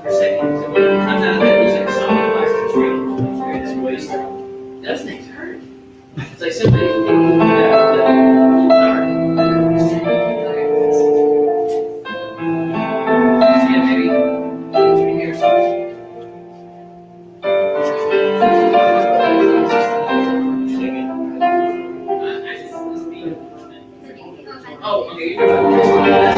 per second. So when it comes out of that, it's like solid plastic tree. It's wasted. Those things hurt. It's like somebody that dark. See, maybe here something. Oh, okay. You're talking about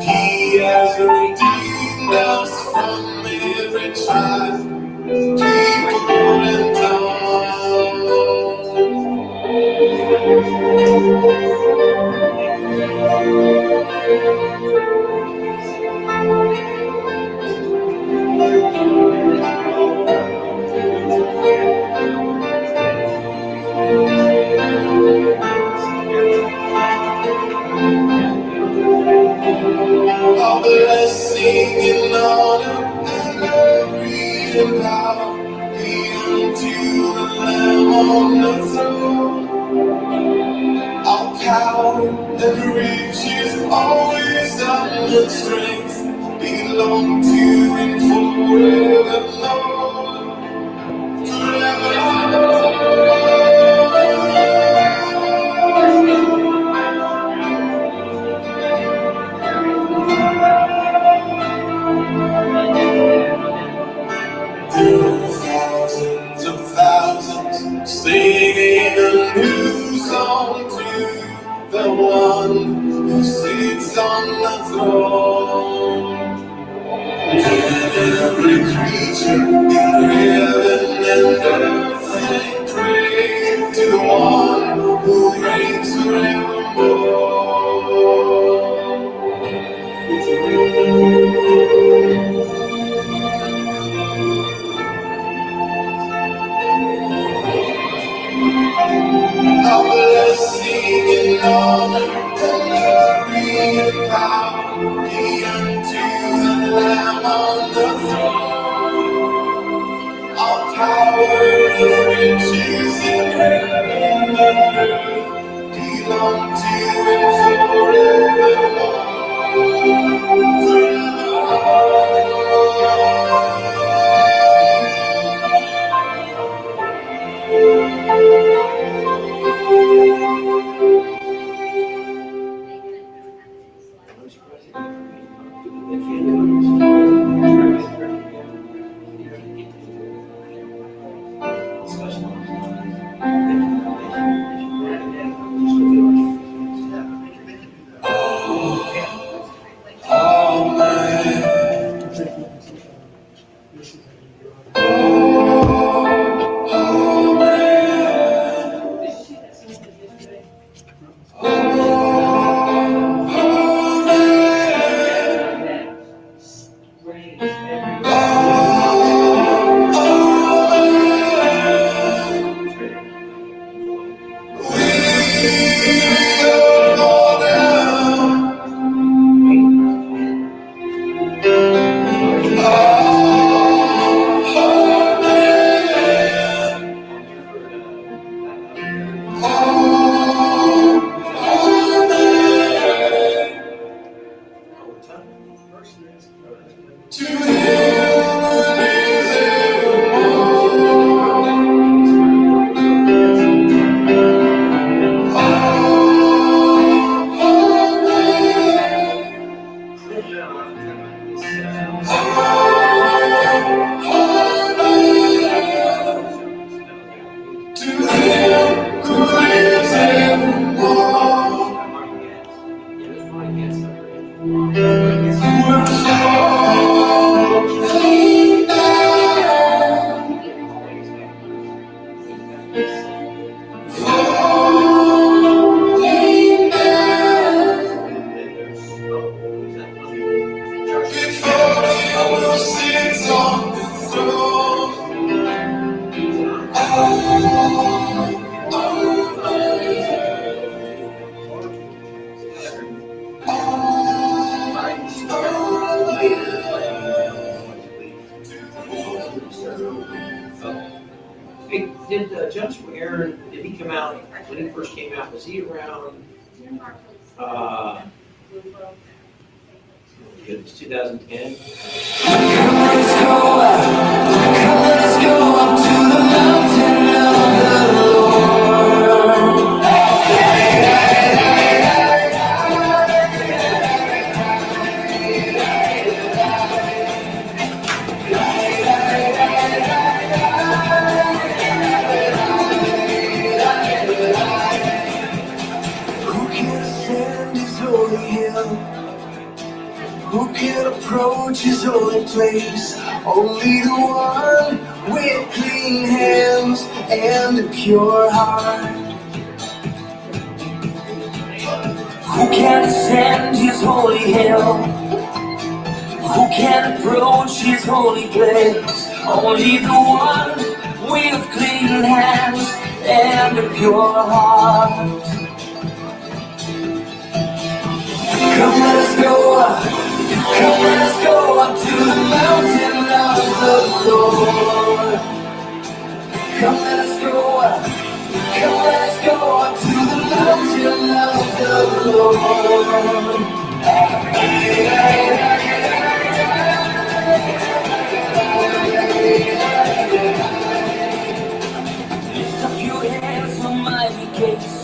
He has redeemed us from every tribe, people and tongue. All blessing and honor and glory and power be unto the Lamb on the throne. All power and riches, all wisdom and strength belong to Him forevermore. There are thousands of thousands singing a new song to the one who sits on the throne. And every creature in heaven and earth sing praise to the one who reigns forevermore. All blessing and honor and glory and power be unto the Lamb on the throne. All power and riches in heaven and earth belong to Him forevermore. Was he around, goodness, 2010? Let's go up to the mountain of the Lord. Who can ascend his holy hill? Who can approach his holy place? Only the one with clean hands and a pure heart. Who can ascend his holy hill? Who can approach his holy place? Only the one with clean hands and a pure heart. Come, let us go up. Come, let us go up to the mountain of the Lord. Come, let us go up. Come, let us go up to the mountain of the Lord. Lift up your hands, almighty gates.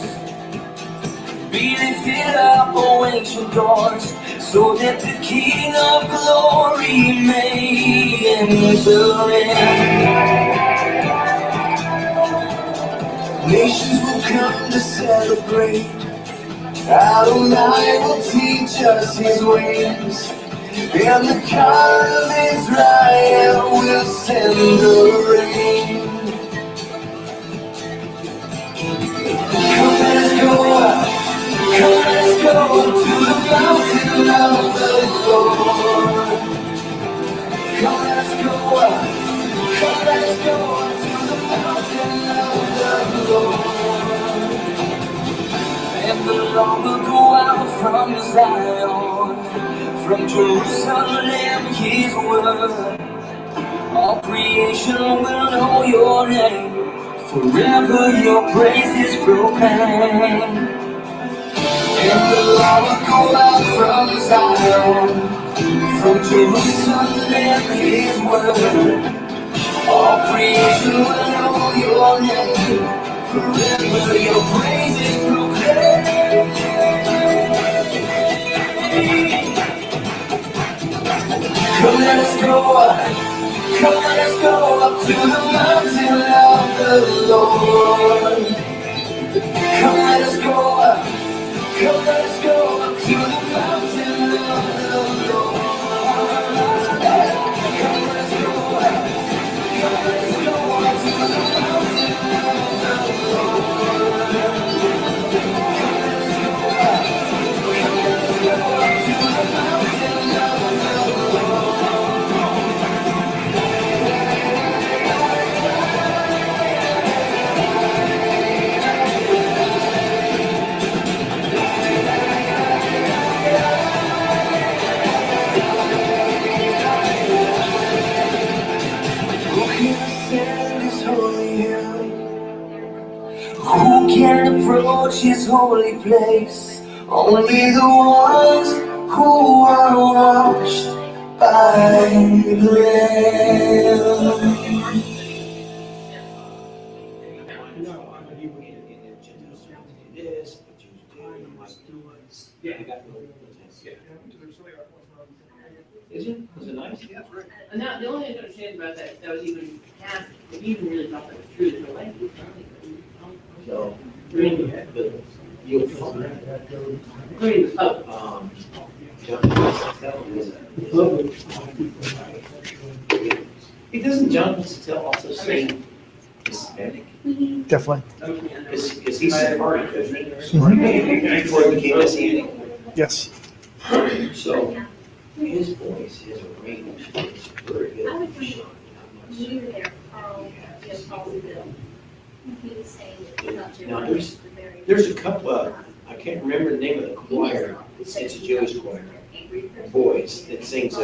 Be lifted up, O ancient doors, so that the King of glory may enter in. Nations will come to celebrate. Adonai will teach us his ways, and the God of Israel will send the rain. Come, let us go up. Come, let us go to the mountain of the Lord. Come, let us go up. Come, let us go to the mountain of the Lord. And the Lord will go out from Zion, from Jerusalem his word. All creation will know your name, forever your praise is proclaimed. And the Lord will go out from Zion, from Jerusalem his word. All creation will know your name, forever your praise is proclaimed. Come, let us go up. Come, let us go up to the mountain of the Lord. Come, let us go up. Come, let us go up to the mountain of the Lord. Come, let us go up. Come, let us go up to the mountain of the Lord. Come, let us go up. Come, let us go up to the mountain of the Lord. Who can approach his holy place? Only the ones who are washed by the Lamb. Is it? Was it nice? Yeah. And now, the only thing I understand about that was even half, if you even really thought that was true, there's no way you probably couldn't. So, green, but you'll find. Green, doesn't John Patel also sing Hispanic? Definitely. Because he's Sephardic, isn't he? Before he became Messianic. Yes. So, his voice, his range is very good. Now, there's a couple of, I can't remember the name of the choir, it's a Jewish choir, boys, that sings, it's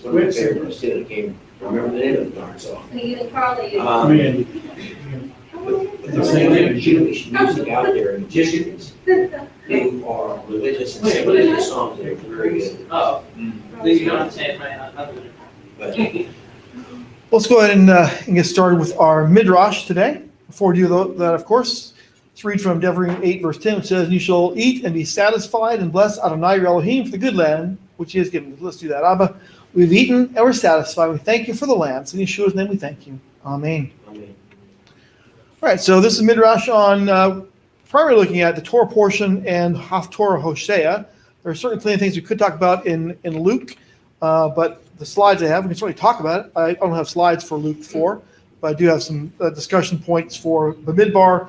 one of my favorites, too, I can't remember the name of the darn song. But there's no Jewish music out there, musicians who are religious and sing religious songs that are very good. Oh, you don't understand my, But Let's go ahead and get started with our Midrash today. Before we do that, of course, let's read from Devarim 8, verse 10, which says, "You shall eat and be satisfied and bless Adonai your Elohim for the good land which he has given you." Let's do that. Abba, we've eaten and we're satisfied. We thank you for the land. So in Yeshua's name we thank you. Amen. Amen. All right, so this is Midrash on primarily looking at the Torah portion and Haftorah Hoshea. There are certainly plenty of things we could talk about in Luke, but the slides I have, we can certainly talk about it. I don't have slides for Luke 4, but I do have some discussion points for Bemidbar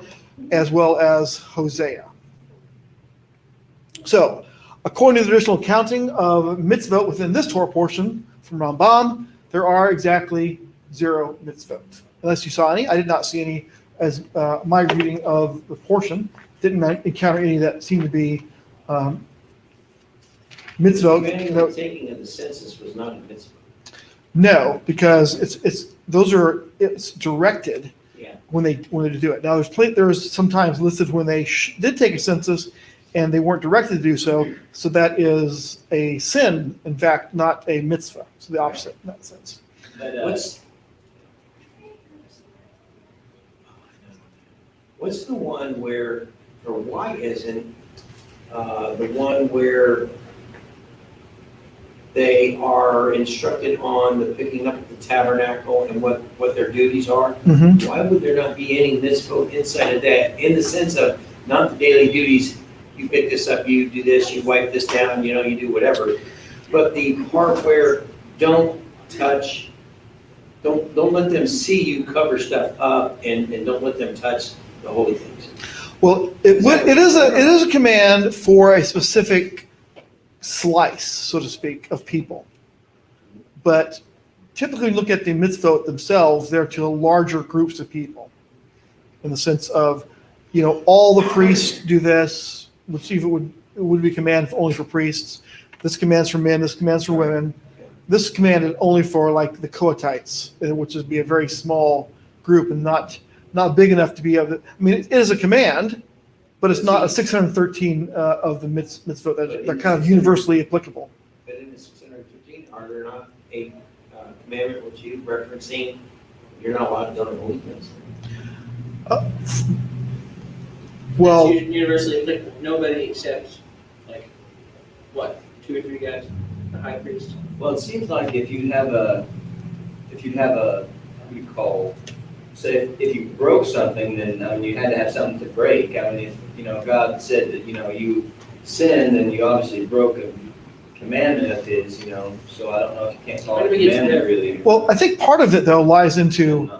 as well as Hosea. So, according to the traditional accounting of mitzvot within this Torah portion from Rambam, there are exactly 0 mitzvot. Unless you saw any, I did not see any as my reading of the portion. Didn't encounter any that seemed to be mitzvot. The taking of the census was not a mitzvah. No, because it's directed Yeah. when they do it. Now there's sometimes listed when they did take a census and they weren't directed to do so. So that is a sin, in fact, not a mitzvah. So the opposite in that sense. But, what's the one where, or why isn't the one where they are instructed on the picking up the tabernacle and what their duties are? Mm-hmm. Why would there not be any mitzvot inside of that, in the sense of not the daily duties, you pick this up, you do this, you wipe this down, you do whatever, but the part where don't touch, don't let them see you cover stuff up, and don't let them touch the holy things. Well, it is a command for a specific slice, so to speak, of people. But typically look at the mitzvot themselves, they're to larger groups of people. In the sense of, all the priests do this, which even would be command only for priests. This command's for men, this command's for women. This command is only for like the Kohathites, which would be a very small group and not big enough to be able to, it is a command, but it's not a 613 of the mitzvot that are kind of universally applicable. But in the 615, are there not a commandment which you referencing, you're not allowed to go to holy things? Well, it's universally applicable. Nobody except, 2 or 3 guys, the high priest. Well, it seems like if you have a, what do you call, say, if you broke something, then, you had to have something to break. If, God said that, you sinned, then you obviously broke a commandment of his, so I don't know if you can't call it a commandment, really. well, I think part of it, though, lies into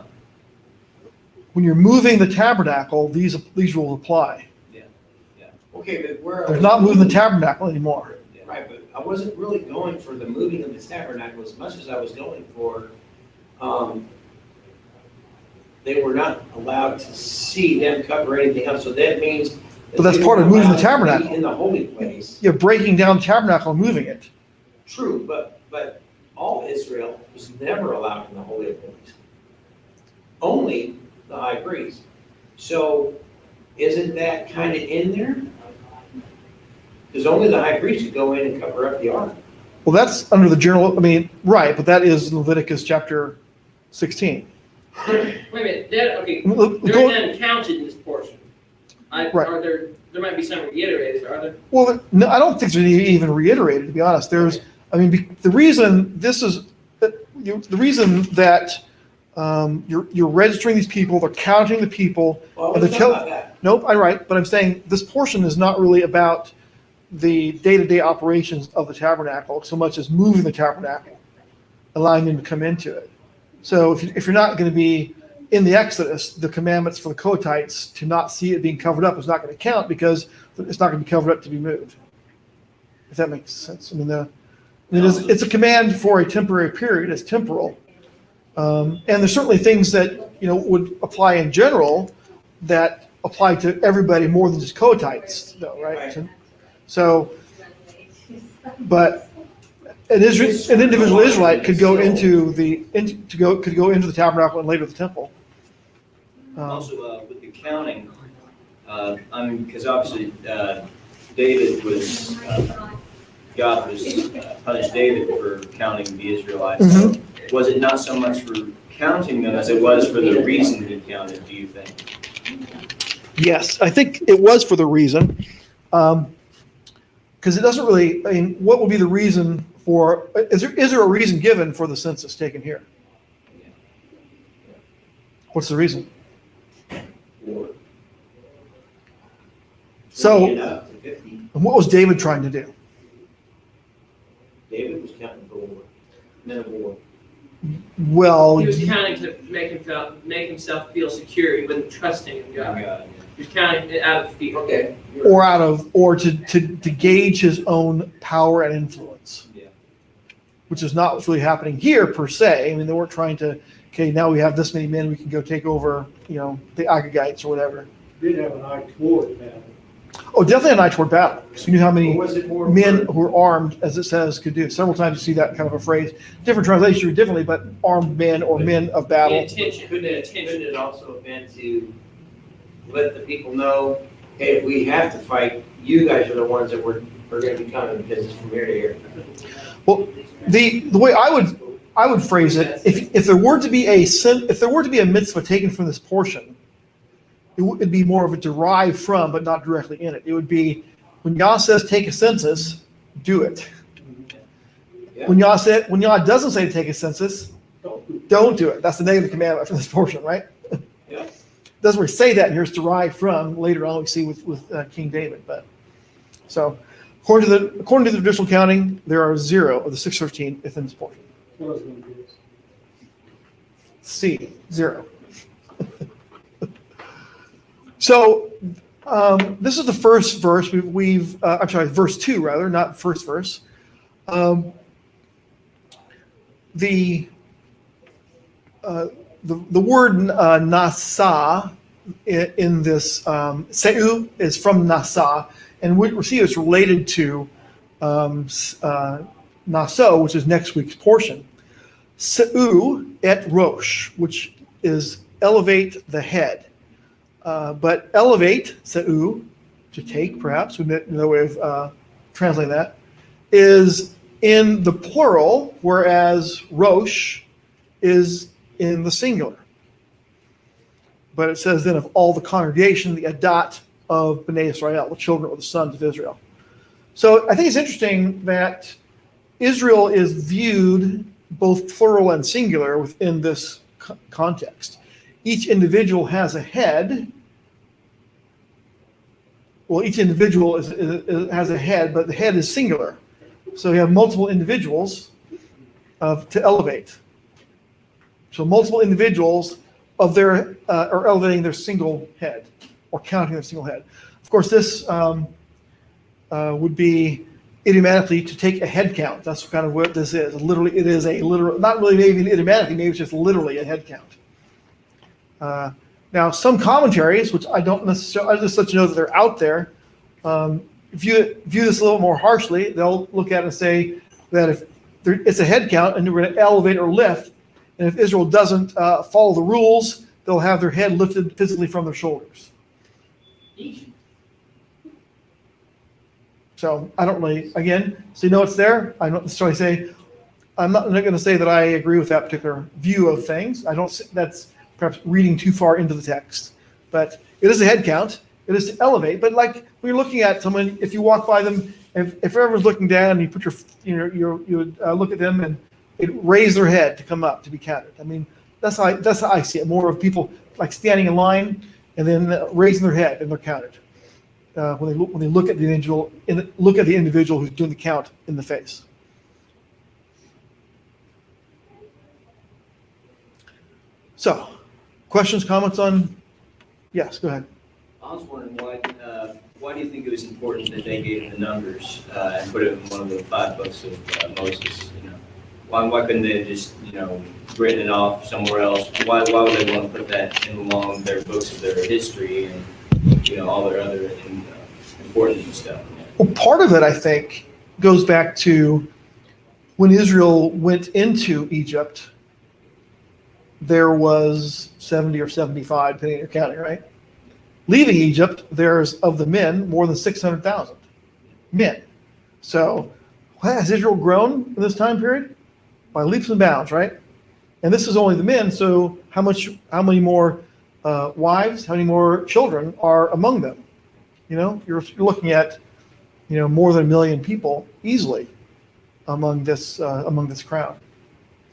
when you're moving the tabernacle, these rules apply. Okay, but where? They're not moving the tabernacle anymore. Right, but I wasn't really going for the moving of the tabernacle as much as I was going for, they were not allowed to see them cover anything else, so that means. But that's part of moving the tabernacle. In the holy place. You're breaking down the tabernacle and moving it. True, but all Israel was never allowed in the holy of holies. Only the high priest. So isn't that kind of in there? Because only the high priest could go in and cover up the ark. Well, that's under the general, right, but that is Leviticus chapter 16. Wait a minute, okay, Look, they're none counted in this portion. Right. Are there might be some reiterated, are there? Well, no, I don't think they're even reiterated, to be honest. The reason this is, the reason that you're registering these people, they're counting the people. Well, and let's they're talk about that. Nope, I'm right, but I'm saying this portion is not really about the day-to-day operations of the tabernacle so much as moving the tabernacle, allowing them to come into it. So if you're not going to be in the Exodus, the commandments for the Kohathites to not see it being covered up is not going to count because it's not going to be covered up to be moved. If that makes sense. It's a command for a temporary period. It's temporal. And there's certainly things that would apply in general that apply to everybody more than just Kohathites, though, right? So, but an individual Israelite could go into the tabernacle and later the temple. Also, with the counting, because obviously, David was, God was punished David for counting the Israelites. So was it not so much for counting them as it was for the reason he counted, do you think? Yes, I think it was for the reason, because it doesn't really, I mean, what would be the reason for, is there a reason given for the census taken here? What's the reason? So, Bringing it up to 50. and what was David trying to do? David was counting for war, men of war. Well, He was counting to make himself feel secure. He wasn't trusting in God. He was counting it out of fear. Okay. or to gauge his own power and influence. Yeah. Which is not what's really happening here per se. I mean, they weren't trying to, okay, now we have this many men, we can go take over, the Agagites or whatever. Did have an eye toward that. Oh, definitely an eye toward battle. So you knew how many Was it more men who were armed, as it says, could do. Several times you see that kind of a phrase. Different translations read differently, but armed men or men of battle. Intention. Couldn't it also have been to let the people know, hey, if we have to fight, you guys are the ones that we're going to be coming because it's from here to here. Well, the way I would phrase it, if there were to be a mitzvah taken from this portion, it would be more of a derived from, but not directly in it. It would be when Yah says take a census, do it. Yeah. When Yah doesn't say to take a census, don't do it. That's the negative commandment for this portion, right? Yeah. Doesn't really say that here. It's derived from later on we see with King David. But so according to the traditional counting, there are 0 of the 613 within this portion. What I was gonna do is- C, 0. So this is the first verse I'm sorry, verse 2 rather, not first verse. The word nasa in this seu is from nasa, and we see it's related to naso, which is next week's portion. Seu et rosh, which is elevate the head. But elevate, seu, to take, perhaps, another way of translating that, is in the plural, whereas rosh is in the singular. But it says then of all the congregation, the adat of Bnei Israel, the children or the sons of Israel. So I think it's interesting that Israel is viewed both plural and singular within this context. Each individual has a head. Well, each individual has a head, but the head is singular. So you have multiple individuals to elevate. So multiple individuals are elevating their single head or counting their single head. Of course, this would be idiomatically to take a head count. That's kind of what this is. Literally, it is a literal, not really maybe idiomatically, maybe it's just literally a head count. Now, some commentaries, which I don't necessarily, I just let you know that they're out there, view this a little more harshly. They'll look at it and say that if it's a head count and we're going to elevate or lift, and if Israel doesn't follow the rules, they'll have their head lifted physically from their shoulders. So I don't really, again, so you know it's there. I don't necessarily say, I'm not going to say that I agree with that particular view of things. I don't, that's perhaps reading too far into the text. But it is a head count. It is to elevate. But like when you're looking at someone, if you walk by them, if everyone's looking down and you put you would look at them and it raise their head to come up to be counted. I mean, that's how I see it. More of people like standing in line and then raising their head and they're counted. When they look at the individual who's doing the count in the face. So, questions, comments on? Yes, go ahead. I was wondering why do you think it was important that they gave the numbers and put it in one of the 5 books of Moses? Why couldn't they have just written it off somewhere else? Why would they want to put that in along their books of their history and all their other important stuff? Well, part of it, I think, goes back to when Israel went into Egypt. there was 70 or 75, depending on your counting, right? Leaving Egypt, there's, of the men, more than 600,000 men. So has Israel grown in this time period? By leaps and bounds, right? And this is only the men, so how many more wives, how many more children are among them? You know, you're looking at, you know, more than 1 million people easily among this crowd.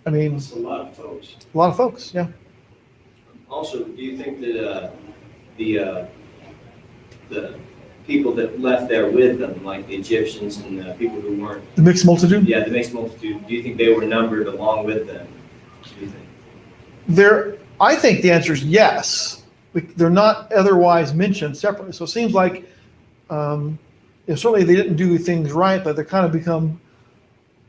I mean, It's a lot of folks. a lot of folks, yeah. Also, do you think that the people that left there with them, like the Egyptians and the people who weren't, The mixed multitude? yeah, the mixed multitude, do you think they were numbered along with them? Do you think? I think the answer is yes. They're not otherwise mentioned separately. So it seems like, certainly they didn't do things right, but they kind of become,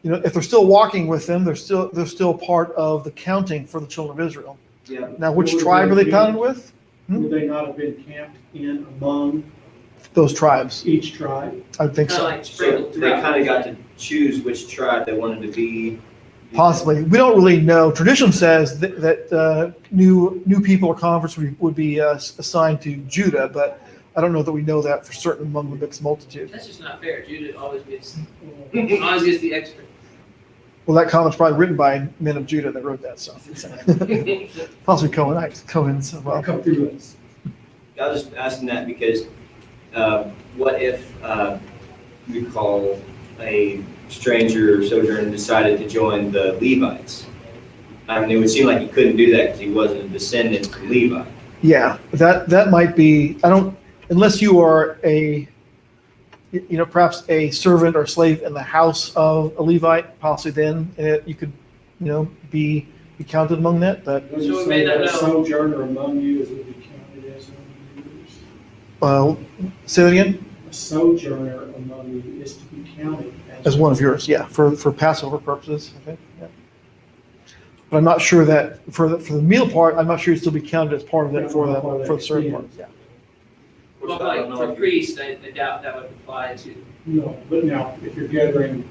you know, if they're still walking with them, they're still part of the counting for the children of Israel. Yeah. Now, which Would tribe they are they be- counted with? Would they not have been camped in among Those tribes. each tribe? I would think Kind of so. like So sprinkled they throughout. kind of got to choose which tribe they wanted to be. Possibly. We don't really know. Tradition says that new people or converts would be assigned to Judah, but I don't know that we know that for certain among the mixed multitude. That's just not fair. Judah always gets the extra. Well, that comment's probably written by men of Judah that wrote that stuff. Possibly Cohen's as well. Come through us. I was just asking that because what if we call a stranger or sojourner decided to join the Levites? I mean, it would seem like he couldn't do that because he wasn't a descendant from Levi. Yeah, that might be, unless you are perhaps a servant or slave in the house of a Levite, possibly then you could, be counted among that, but Does So it we may say not that a know. sojourner among you is would be counted as one of yours? say that again? A sojourner among you is to be counted As one of yours, yeah, for Passover purposes, I think, yeah. But I'm not sure that, for the meal part, I'm not sure you'd still be counted as part of that for the certain part, yeah. Well, like for priests, I doubt that would apply to. No, but now, if you're gathering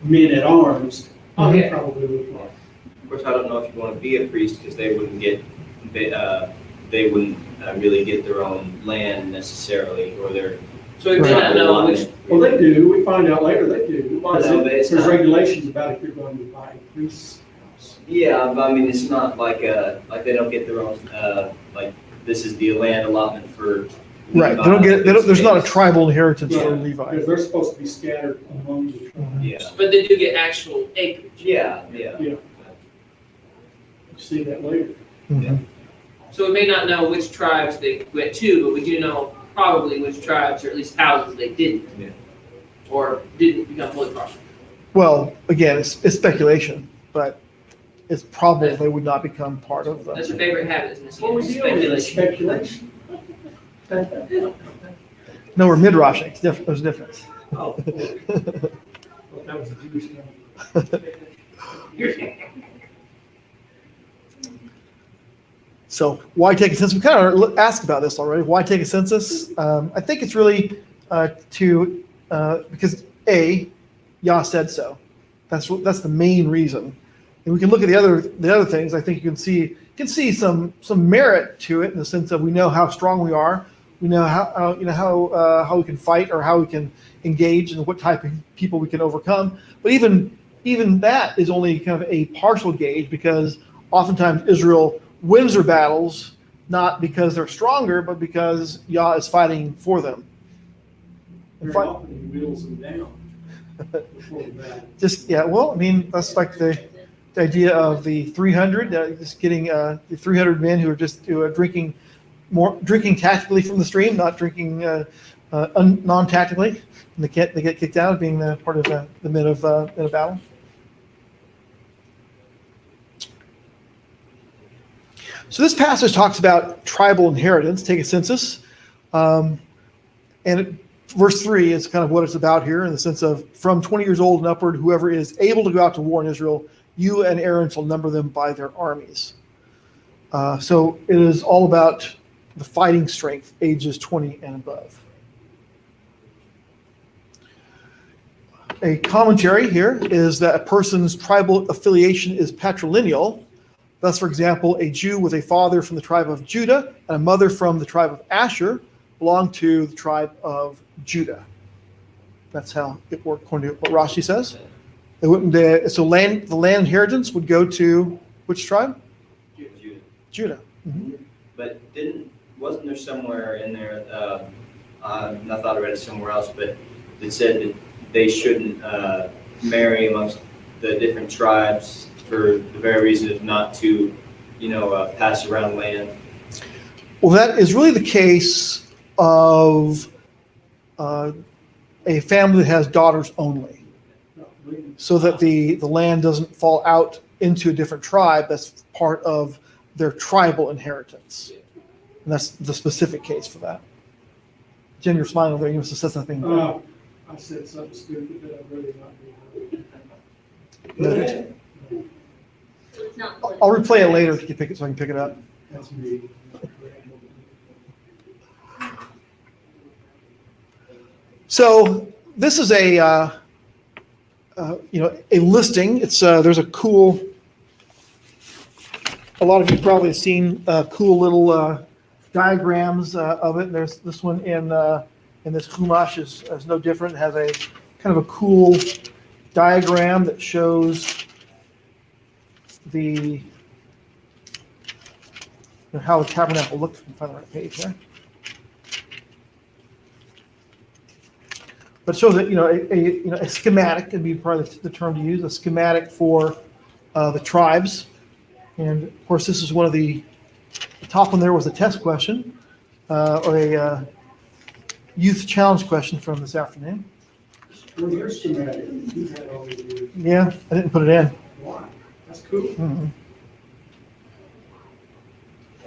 men at arms, Oh, it yeah. probably would apply. Of course, I don't know if you want to be a priest because they wouldn't really get their own land necessarily, or their. So we may not know which. Well, they do, we find out later they do. Well, no, but it's There's not- regulations about if you're going to buy a priest's house. Yeah, but I mean, it's not like they don't get their own, this is the land allotment for. Right, there's not a tribal inheritance for Right, Levi. Because they're supposed to be scattered among the tribes. Yeah, But they do get actual acreage. yeah. You see that later. Mhm. So we may not know which tribes they went to, but we do know probably which tribes, or at least houses they didn't. Yeah. Or didn't become fully prosperous. Well, again, it's speculation, but it's probable they would not become part of That's your the. favorite habit, isn't it? What was the Speculation. speculation? No, we're midrashing. There's a difference. Oh, that was a Jewish name. So why take a census? We kind of asked about this already. Why take a census? I think it's really because Yah said so. That's the main reason. And we can look at the other things. I think you can see some merit to it in the sense that we know how strong we are. We know how we can fight or how we can engage and what type of people we can overcome. But even that is only kind of a partial gauge because oftentimes Israel wins their battles not because they're stronger, but because Yah is fighting for them. And Very often he wheels them down before the battle. Well, I mean, that's like the idea of the 300, just getting the 300 men who are drinking tactically from the stream, not drinking non-tactically, and they get kicked out of being part of the men of battle. So this passage talks about tribal inheritance, take a census, verse 3 is kind of what it's about here in the sense of from 20 years old and upward, whoever is able to go out to war in Israel, you and Aaron shall number them by their armies. So it is all about the fighting strength, ages 20 and above. A commentary here is that a person's tribal affiliation is patrilineal, Thus, for example, a Jew with a father from the tribe of Judah and a mother from the tribe of Asher belonged to the tribe of Judah. That's how it worked according to what Rashi says. They wouldn't, so the land inheritance would go to which tribe? Judah. Judah. Mhm. But wasn't there somewhere in there, I thought I read it somewhere else, but it said that they shouldn't marry amongst the different tribes for the very reason of not to, pass around land? Well, that is really the case of a family that has daughters only, so that the land doesn't fall out into a different tribe. That's part of their tribal inheritance. And that's the specific case for that. Jim, you're smiling over there. You must have said something. I said something stupid that I really not No. It's not I'll replay it later if you can pick it so I can pick it up. That's me. So this is a listing. It's there's a cool. A lot of you probably have seen cool little diagrams of it. There's this one in this Chumash is no different. It has a kind of a cool diagram that shows how the tabernacle looked. If you can find the right page here. But it shows that a schematic would be probably the term to use, a schematic for the tribes. And of course, this is one of the top one there was a test question or a youth challenge question from this afternoon. Well, your schematic, you had all the years. Yeah, I didn't put it in. Why? That's cool. Mhm.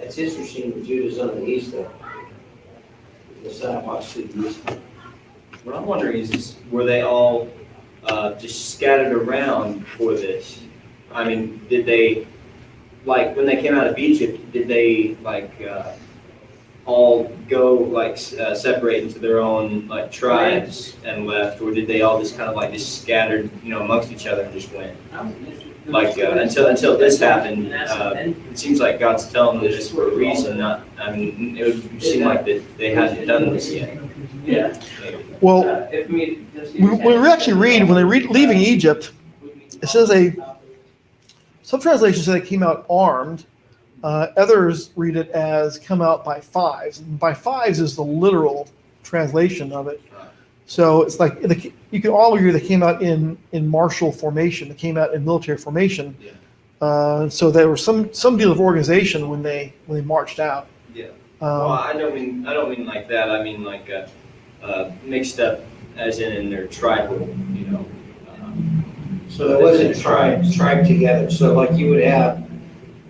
It's interesting that Judah's on the east though. The sidewalks to the east. What I'm wondering is were they all just scattered around for this? I mean, did they, like, when they came out of Egypt, did they, all go, separate into their own, tribes and left? Or did they all just kind of, just scattered, amongst each other and just went? Until this happened, it seems like God's telling them this for a reason, it would seem like that they hadn't done this yet. Yeah. Well, When when we actually read, when they're leaving Egypt, it says some translations say they came out armed. Others read it as come out by fives. And by fives is the literal translation of it. So it's like you can all agree they came out in martial formation. They came out in military formation. So there was some deal of organization when they marched out. Yeah. Well, I don't mean like that. I mean mixed up as in their tribal, So there wasn't tribe together. So like you would have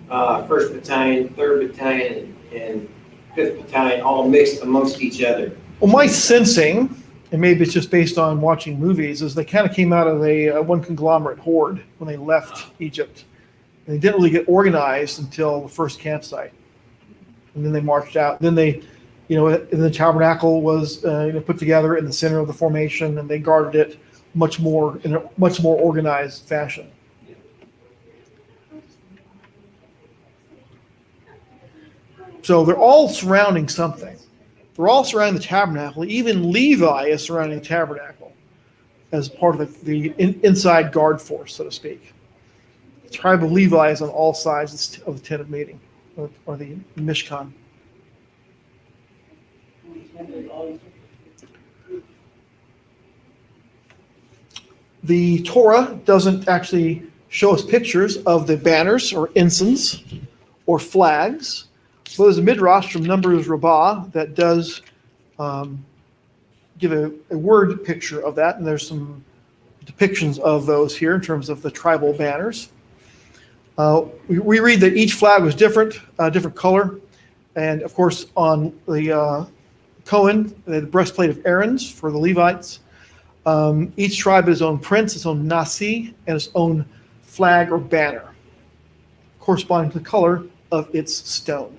1st Battalion, 3rd Battalion, and 5th Battalion all mixed amongst each other. Well, my sensing, and maybe it's just based on watching movies, is they kind of came out of a one conglomerate horde when they left Egypt. And they didn't really get organized until the first campsite. And then they marched out. Then they, and the tabernacle was put together in the center of the formation, and they guarded it in a much more organized fashion. So they're all surrounding something. They're all surrounding the tabernacle. Even Levi is surrounding the tabernacle as part of the inside guard force, so to speak. The tribe of Levi is on all sides of the tent of meeting, or the Mishkan. The Torah doesn't actually show us pictures of the banners or ensigns or flags. So there's a Midrash from Numbers Rabbah that does give a word picture of that, and there's some depictions of those here in terms of the tribal banners. We read that each flag was different color, and of course on the Cohen, the breastplate of Aaron's for the Levites. Each tribe has its own prince, its own nasi, and its own flag or banner, corresponding to the color of its stone.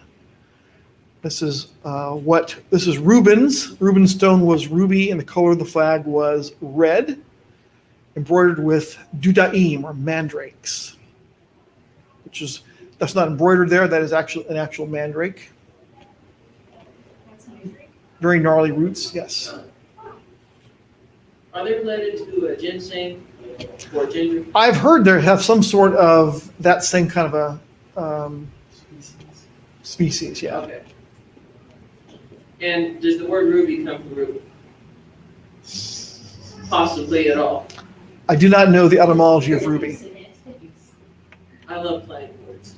This is Reuben's. Reuben's stone was ruby, and the color of the flag was red, embroidered with dudaim or mandrakes, which is That's not embroidered there. That is actually an actual mandrake. Very gnarly roots, yes. Are they related to ginseng or ginger? I've heard there have some sort of that same kind of a species, yeah. Okay. And does the word ruby come from ruby? Possibly at all. I do not know the etymology of ruby. I love playing words.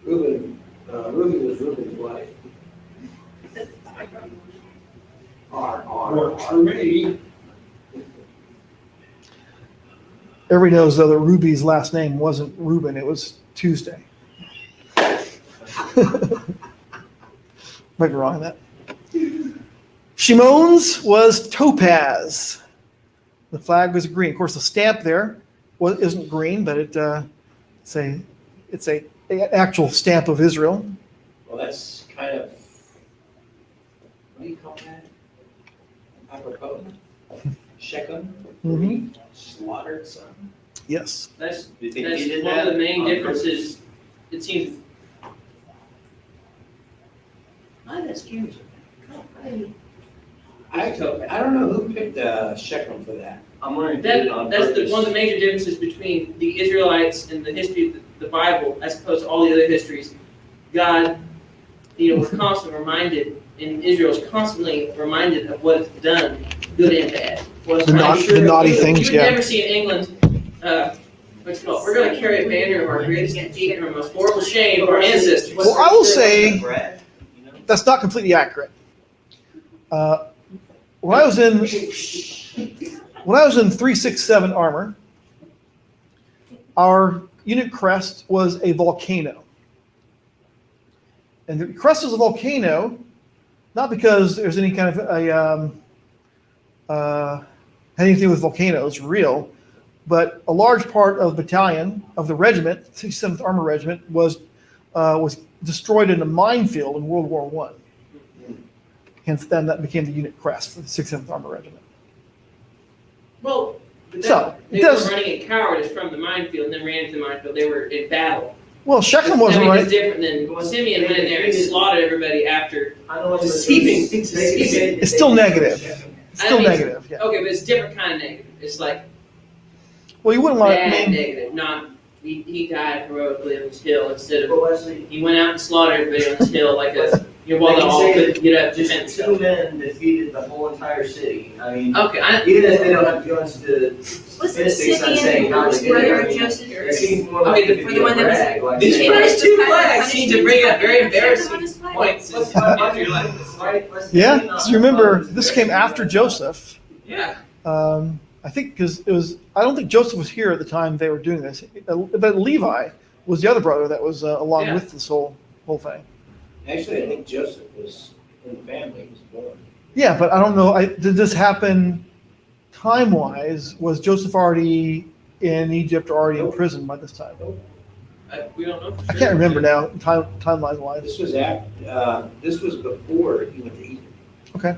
Ruby was Reuben's wife. Works for me. Everybody knows, though, that Ruby's last name wasn't Reuben, it was Tuesday. Might be wrong on that. Shimon's was topaz. The flag was green. Of course, the stamp there isn't green, but it's an actual stamp of Israel. Well, that's kind of, what do you call that? Apropos? Shechem, Mhm. slaughtered son. Yes. That's Do you think he did one of that the main on differences. It seems. Why that scares me? I don't know who picked Shechem for that. I'm wondering if he did it on That's purpose. one of the major differences between the Israelites and the history of the Bible, as opposed to all the other histories. God, was constantly reminded, and Israel is constantly reminded of what it's done, good and bad. The naughty things, You would yeah. never see in England, what's it called? We're going to carry a banner of our greatest defeat and our most horrible shame of our ancestors. Well, I will say Brad, you know? that's not completely accurate. When I was in 367 armor, our unit crest was a volcano. And the crest was a volcano, not because there's any kind of anything with volcanoes real, but a large part of the battalion of the regiment, 67th Armor Regiment, was destroyed in a minefield in World War I. Hence, then that became the unit crest for the 67th Armor Regiment. Well, So, they it does- were running in cowardice from the minefield and then ran into the minefield. They were in battle. Well, Shechem I wasn't mean, it's right. different than Simeon went in there and slaughtered everybody after. I know what Deceiving. It's still negative. It's still I mean, negative, yeah. Okay, but it's a different kind of negative. It's like Well, you wouldn't want bad to name. negative, not he died heroically on this hill instead of But Wesley, he went out and slaughtered everybody on this hill like a while Like they you all say, couldn't get up to just defend two themselves. men defeated the whole entire city. I mean, Okay, even if they don't have to go into the Wasn't statistics on Simeon saying how Luke's they did it, brother I mean, Joseph? it seems more like Okay, it could the be a one that was- brag, like these saying, first two flags punished seem to bring up very embarrassing on his flag. points. Let's in talk your life. Yeah, because you remember, this came after Joseph. Yeah. I think because I don't think Joseph was here at the time they were doing this. But Levi was the other brother that was along Yeah. with this whole thing. Actually, I think Joseph was in the family, he was born. Yeah, but I don't know. Did this happen time-wise? Was Joseph already in Egypt or already in prison by this time? We don't know. I can't remember now, timeline-wise. This was this was before he went to Egypt. Okay,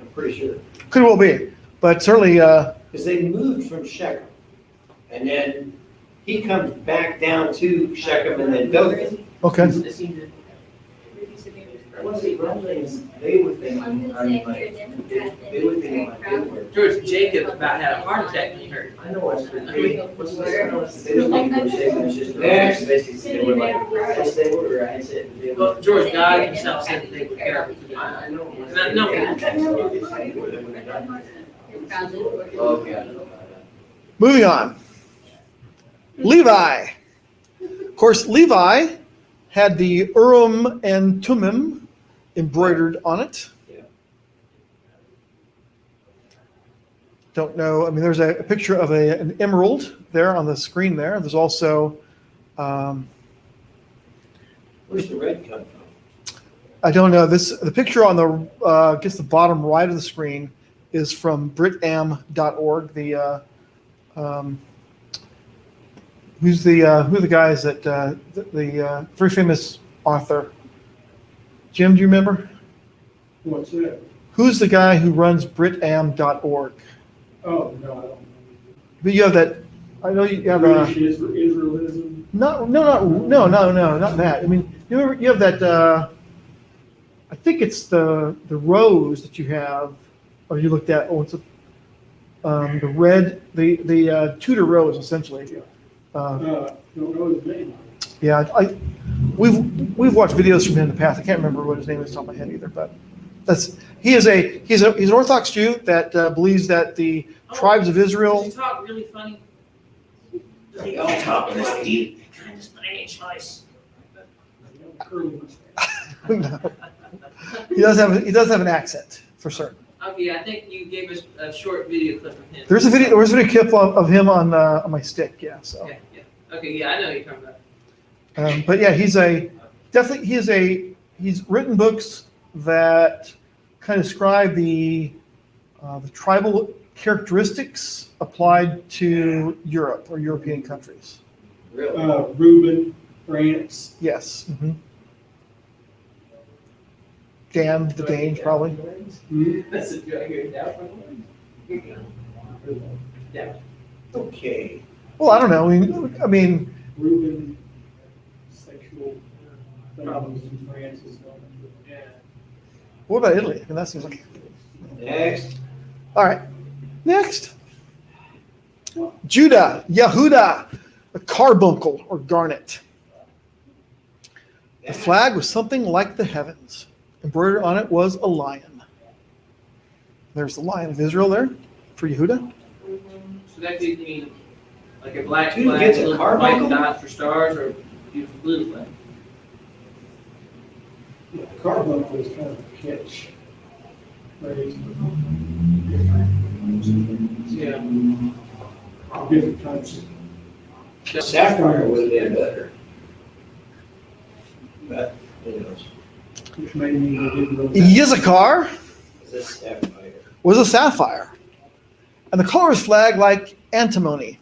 I'm pretty sure. could well be, but certainly, Because they moved from Shechem. And then he comes back down to Shechem and then Dothan. okay. It seemed to- Wesley, they were thinking, I mean, like, they were thinking like they were. George Jacob about had a heart attack when he heard. I know what's the they were thinking they were shaking their sister. Basically, they were like, yes, they were, I said, they were. Well, George God himself said that they were terrible. I know. No. Okay, I know about that. Moving on. Levi. Of course, Levi had the Urim and Thummim embroidered on it. Yeah. Don't know. I mean, there's a picture of an emerald there on the screen there. There's also, Where's the red come from? I don't know. The picture on the, I guess the bottom right of the screen is from britam.org. Who are the guys that, the very famous author? Jim, do you remember? What's that? Who's the guy who runs britam.org? Oh, no, I don't know. But you have that, I know you have British Israelism. not that. I mean, you have that. I think it's the rose that you have, or you looked at. Oh, it's the red, the Tudor rose essentially. Don't know his name. Yeah, we've watched videos from him in the past. I can't remember what his name is off my head either, but he's an Orthodox Jew that believes that the tribes of Israel. Does he talk really funny? They all talk in this deep, kind of Spanish voice. Curly mustache. No. He does have an accent for certain. Okay, I think you gave us a short video clip of him. There was a video clip of him on my stick. Yeah, so. Yeah. Okay, yeah, I know what you're talking about. But yeah, he's written books that kind of describe the tribal characteristics applied to Europe or European countries. Really? Reuben, France. Yes. Dan, the Danes, probably. That's a joke. Yeah. Okay. Well, I don't know. I mean, Reuben, sexual problems in France is going to. Yeah. what about Italy? I mean, that seems like. Next. All right. Next. Judah, Yehuda, a carbuncle or garnet. The flag was something like the heavens. Embroidered on it was a lion. There's the lion of Israel there for Yehuda. So that could mean like a black Who flag gets a with carbuncle? white dots for stars, or beautiful blue flag. Yeah, carbuncle is kind of a catch. Phrase. Yeah. Different types of. Sapphire would have been better. But, who knows? Which may mean they didn't know that. Yizakar Is this sapphire? was a sapphire, and the color of his flag like antimony.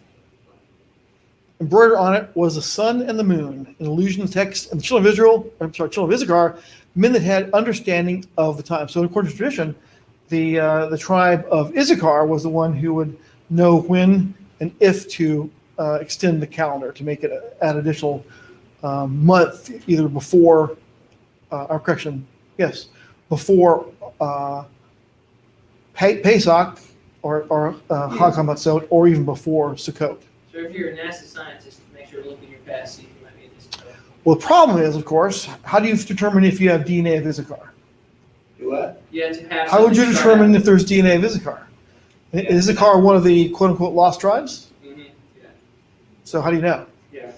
Embroidered on it was the sun and the moon, an allusion to text, and the children of Issachar, men that had understanding of the time. So according to tradition, the tribe of Issachar was the one who would know when and if to extend the calendar to make it an additional month, either before, before Pesach or Chag HaMatzot, or even before Sukkot. So if you're a NASA scientist, make sure to look in your past, see if you might be in this. Well, the problem is, of course, how do you determine if you have DNA of Issachar? Do what? You have to have. How would you something determine start if there's DNA of Issachar? Is Issachar one of the quote-unquote lost tribes? out. Mhm, yeah. So how do you know? Yeah.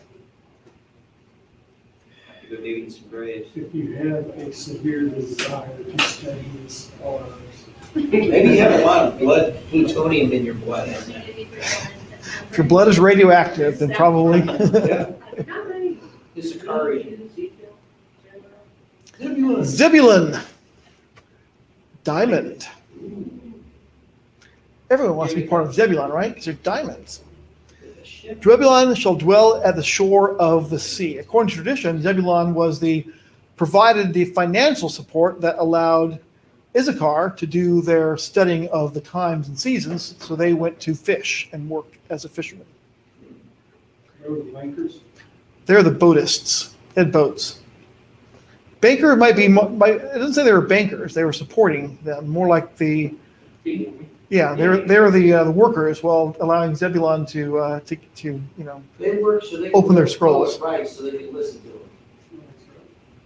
Go digging some graves. If you have a severe desire to study the stars. Maybe you have a lot of blood, plutonium in your blood. If your blood is radioactive, then probably. Yeah. Issacharian. Zebulun. Diamond. Everyone wants to be part of Zebulun, right? Because they're diamonds. Zebulun shall dwell at the shore of the sea. According to tradition, Zebulun provided the financial support that allowed Issachar to do their studying of the times and seasons, so they went to fish and work as a fisherman. Those bankers. They're the boatists, had boats. Banker might be, it doesn't say they were bankers, they were supporting them, more like they're the workers, while allowing Zebulun to They work so they can Open their learn scrolls. poets right, so they can listen to them.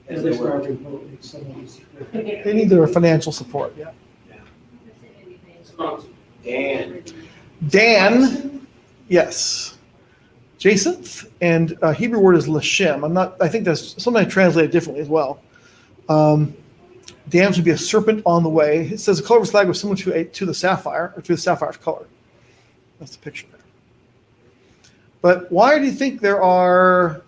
As They they work. started voting someone's. they need their financial support, yeah. Dan. Dan, yes. Jacinth, and Hebrew word is Lashem. I think that's something I translated differently as well. Dan should be a serpent on the way. It says the color of his flag was similar to the sapphire, or to the sapphire's color. That's the picture there. But why do you think there are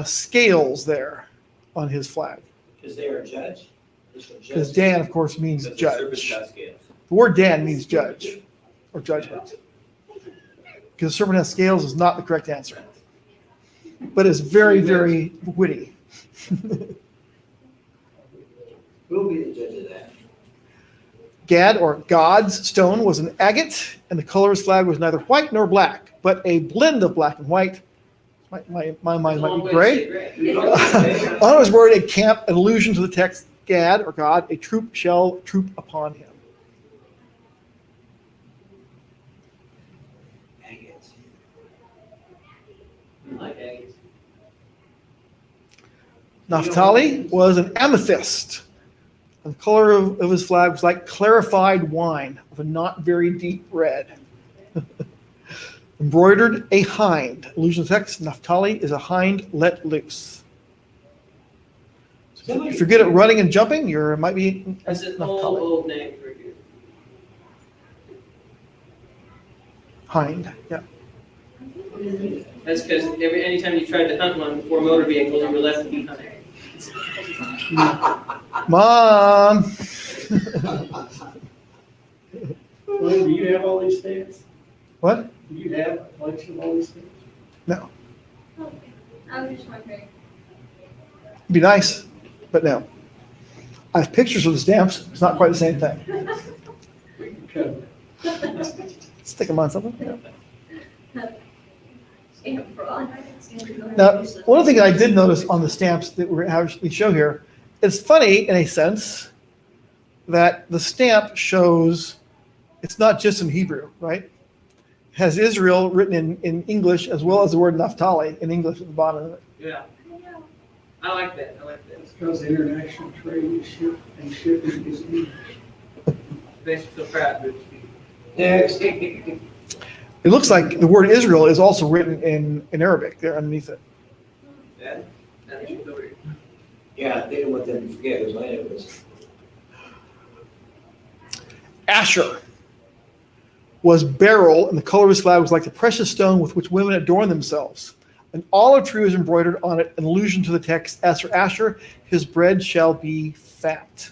scales there on his flag? Because they are a judge. Because Dan, of course, means Because the serpent's judge. got scales. The word Dan means judge or judgment. Because the serpent has scales is not the correct answer. But it's very, very witty. We'll be the judge of that. Gad, or God's stone, was an agate, and the color of his flag was neither white nor black, but a blend of black and white. My mind might be gray. On his word, a camp, an allusion to the text, Gad, or God, a troop shall troop upon him. Agates. I like eggs. Naphtali was an amethyst. And the color of his flag was like clarified wine of a not very deep red. Embroidered a hind. Allusion to text, Naphtali is a hind let loose. So if you're good at running and jumping, you might be That's an Naphtali. old name for you. Hind, yeah. That's because anytime you tried to hunt one before motor vehicles, you were left behind. Mom! Well, do you have all these stamps? What? Do you have a collection of all these stamps? No. I was just wondering. It'd be nice, but no. I have pictures of the stamps. It's not quite the same thing. We can cut it. Stick them on something. Yeah. Stamp fraud. Now, one of the things I did notice on the stamps that we show here, it's funny in a sense that the stamp shows it's not just in Hebrew, right? It has Israel written in English as well as the word Naphtali in English at the bottom of it. Yeah. I like that. I like that. It's because international trade is shipping is English. Makes me feel proud. But Next. It looks like the word Israel is also written in Arabic there underneath it. yeah, that is over. Yeah, they didn't want them to forget whose land it was. Asher was beryl, and the color of his flag was like the precious stone with which women adorn themselves. An olive tree was embroidered on it, an allusion to the text, as for Asher, his bread shall be fat.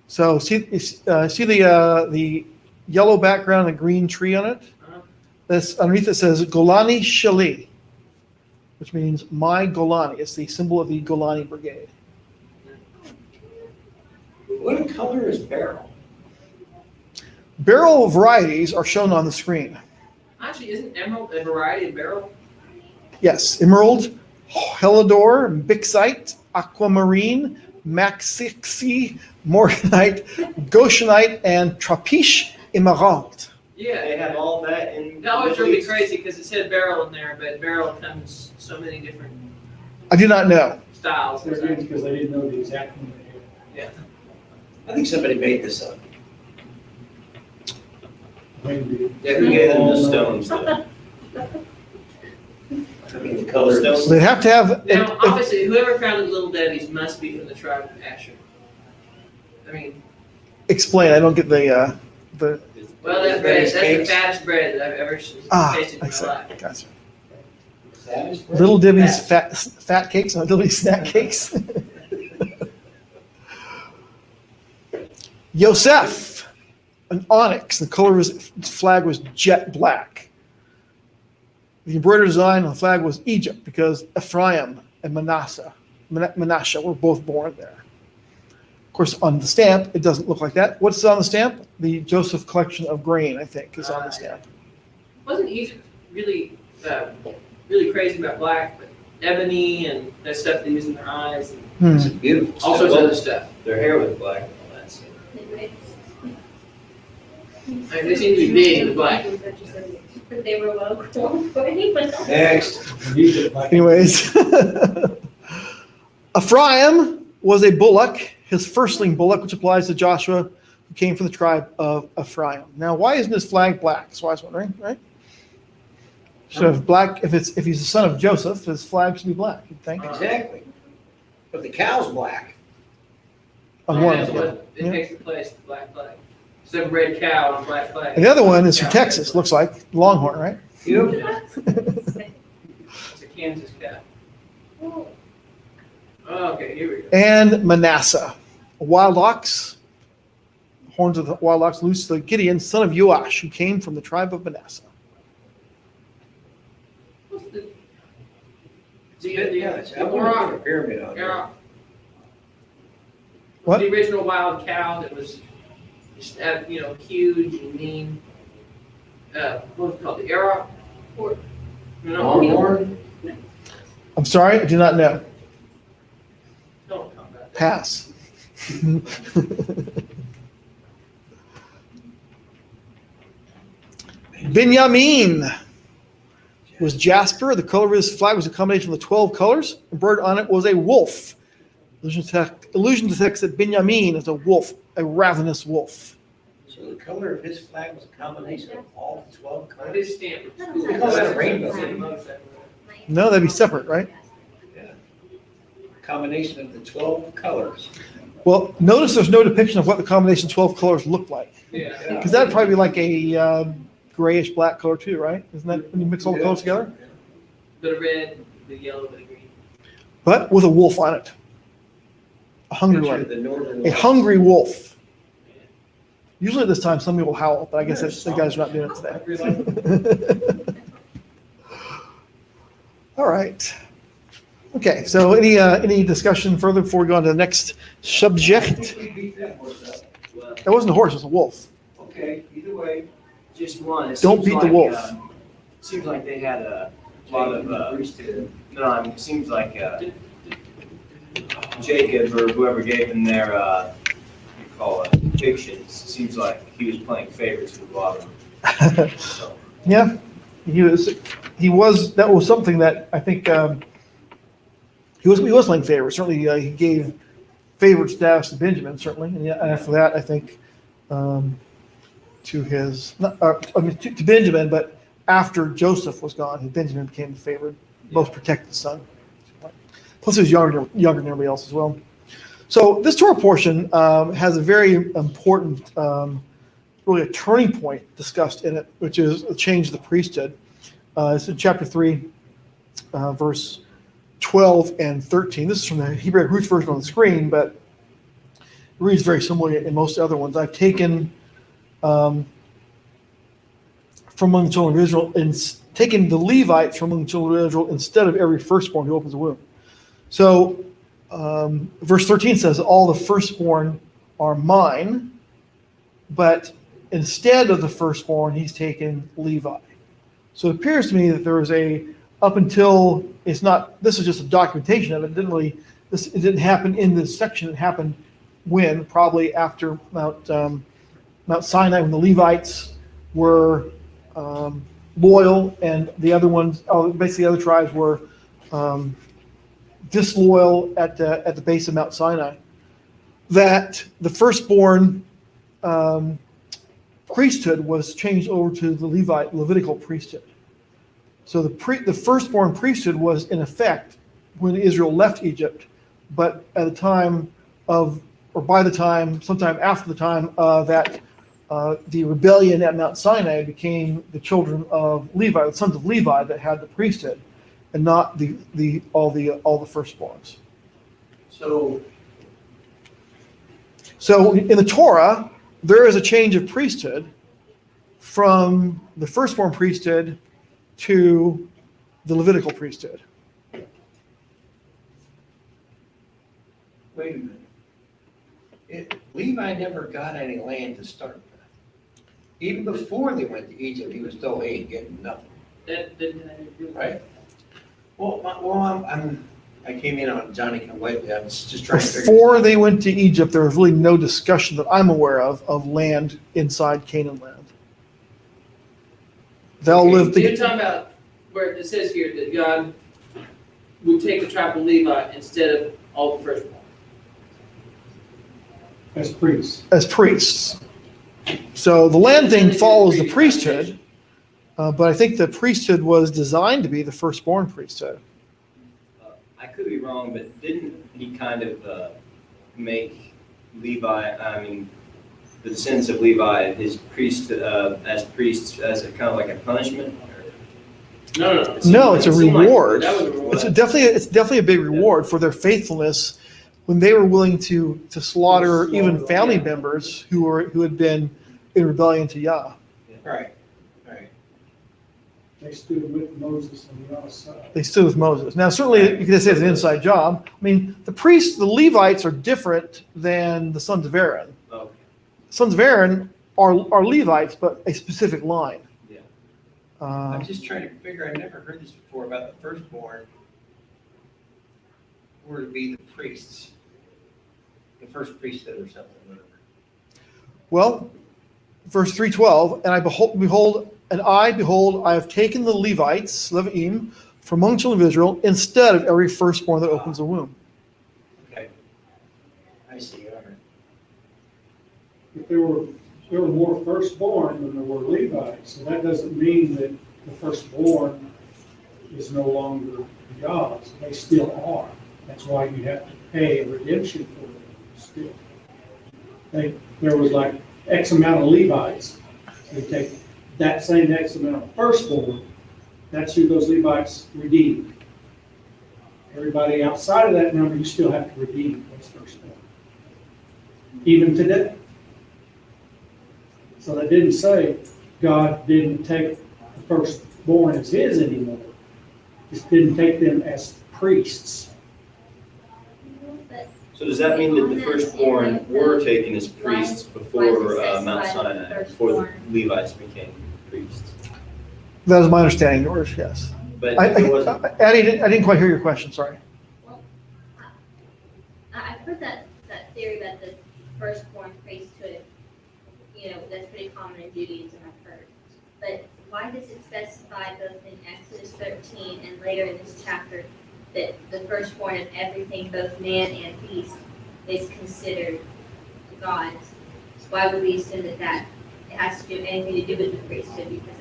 So see the yellow background and the green tree on it? This underneath it says Golani Shali, which means my Golani. It's the symbol of the Golani Brigade. What color is beryl? Beryl varieties are shown on the screen. Actually, isn't emerald a variety of beryl? Yes, emerald, helidor, bixite, aquamarine, maxixi, morganite, goshenite, and trapiche emerald. Yeah. They have all that in. That always drove me crazy because it said beryl in there, but beryl comes so many different I do not know. styles. They're good because they didn't know the exact one they had. I think somebody made this up. Maybe. Yeah, who gave them the stones though? I mean, the color. Stones. They have to have. Now, obviously, whoever founded Little Debbie's must be from the tribe of Asher. I mean, Explain. I don't get the. well, that bread, that's the fattest bread that I've ever tasted I in see. my life. Gotcha. Savage? Little Debbie's fat cakes, not Little Debbie's snack cakes. Yosef, an onyx. The color of his flag was jet black. The embroidered design on the flag was Egypt because Ephraim and Manasseh were both born there. Of course, on the stamp, it doesn't look like that. What's on the stamp? The Joseph collection of grain, I think, is on the stamp. Wasn't Egypt really, really crazy about black, but ebony and that stuff they use in their eyes, and It's beautiful. all sorts of other stuff. Their hair was black and all that stuff. I mean, they seem to be big with black. But they were well grown for anyone. Next. Anyways, Ephraim was a bullock, his firstling bullock, which applies to Joshua, who came from the tribe of Ephraim. Now, why isn't his flag black? That's what I was wondering, right? Should have black, if he's the son of Joseph, his flag should be black, you'd think. Exactly. But the cow's black. On one That's of what them. it Yeah. takes the place of the black flag. It's a red cow on a black flag. And the other one is from Texas, looks like, Longhorn, right? Yep. It's a Kansas cow. Oh, okay, here we go. And Manasseh, a wild ox, horns of the wild ox loose to Gideon, son of Joash, who came from the tribe of Manasseh. What's the? I want to put a pyramid on there. Yeah. What? The original wild cow that was just have, huge and mean, what's it called, the era? Or, no, Longhorn? I'm sorry, I do not know. don't talk about that. Pass. Binyamin was jasper. The color of his flag was a combination of the 12 colors. Embroidered on it was a wolf. Allusion to text that Binyamin is a wolf, a ravenous wolf. So the color of his flag was a combination of all 12 But colors? his stamp was cool. They call that a rainbow. No, that'd be separate, right? Combination of the 12 colors. Well, notice there's no depiction of what the combination 12 colors look like. Yeah. Because that'd probably be like a grayish black color too, right? Isn't that when you mix all the colors together? Bit of red, bit of yellow, bit of green. But with a wolf on it. A hungry Picture one. the northern A lights. hungry wolf. Usually at this time, some people howl, but I guess the guys are not doing it today. All right. Okay, so any discussion further before we go on to the next subject? We beat that horse up. It wasn't a horse, it was a wolf. Okay, either way, just one. It Don't seems beat the like, wolf. Seems like they had a lot of, it seems like Jacob or whoever gave them their, what do you call it, fictions, seems like he was playing favorites with a lot of them. So, Yeah, he was, that was something that I think, he was playing favorites. Certainly, he gave favorite status to Benjamin, certainly. And after that, I think, to Benjamin, but after Joseph was gone, Benjamin became the favored, most protected son. Plus, he was younger than everybody else as well. So this Torah portion has a very important, really a turning point discussed in it, which is a change of the priesthood. It's in chapter 3, verse 12 and 13. This is from the Hebrew Roots version on the screen, but it reads very similarly in most other ones. I've taken from among the children of Israel and taken the Levites from among the children of Israel instead of every firstborn who opens a womb. So verse 13 says, all the firstborn are mine, but instead of the firstborn, he's taken Levi. So it appears to me that there is up until, it's not, this is just a documentation of it. It didn't happen in this section. It happened when? Probably after Mount Sinai, when the Levites were loyal and the other ones, basically the other tribes were disloyal at the base of Mount Sinai. That the firstborn priesthood was changed over to the Levitical priesthood. So the firstborn priesthood was in effect when Israel left Egypt, but at the time of, or by the time, sometime after the time that the rebellion at Mount Sinai became the children of Levi, the sons of Levi that had the priesthood, and not all the firstborns. So in the Torah, there is a change of priesthood from the firstborn priesthood to the Levitical priesthood. Wait a minute. Levi never got any land to start with. Even before they went to Egypt, he was still getting nothing, That didn't have anything to do with it. right? Well, I came in on Johnny come lately. I was just trying to figure Before this out. they went to Egypt, there was really no discussion that I'm aware of land inside Canaan land. They'll Okay, live So you're together. talking about where it says here that God would take the tribe of Levi instead of all the firstborn. As priests. As priests. So the land thing follows the priesthood, but I think the priesthood was designed to be the firstborn priesthood. I could be wrong, but didn't he kind of make Levi, the descendants of Levi, his priest, as priests, as a kind of like a punishment? No. No, it's a It seemed like reward. that was a reward. It's definitely a big reward for their faithfulness when they were willing to slaughter even family members who had been in rebellion to Yah. Right. They stood with Moses on the other side. They stood with Moses. Now, certainly, you could say it's an inside job. I mean, the priests, the Levites, are different than the sons of Aaron. Okay. sons of Aaron are Levites, but a specific line. Yeah. Uh, I'm just trying to figure, I never heard this before about the firstborn were to be the priests. The first priesthood or something, whatever. Well, verse 3:12, and I behold, I have taken the Levites, Leviim, from among the children of Israel, instead of every firstborn that opens the womb. Okay. I see, all right. But there were more firstborn than there were Levites, so that doesn't mean that the firstborn is no longer God's. They still are. That's why you have to pay a redemption for them still. There was like X amount of Levites. They take that same X amount of firstborn, that's who those Levites redeemed. Everybody outside of that number, you still have to redeem those firstborn. Even today. So that didn't say God didn't take the firstborn as his anymore. Just didn't take them as priests. But So does that mean that the On that firstborn same were note, taken as why- priests why before does it specify Mount the Sinai, before the firstborn? Levites became priests? That is my understanding, yours, yes. But I, it wasn't, I didn't quite hear your question, sorry. I've heard that theory about the firstborn priesthood, that's pretty common in Judaism, I've heard. But why does it specify both in Exodus 13 and later in this chapter that the firstborn of everything, both man and beast, is considered God's? So why would we assume that it has to do anything to do with the priesthood? Because,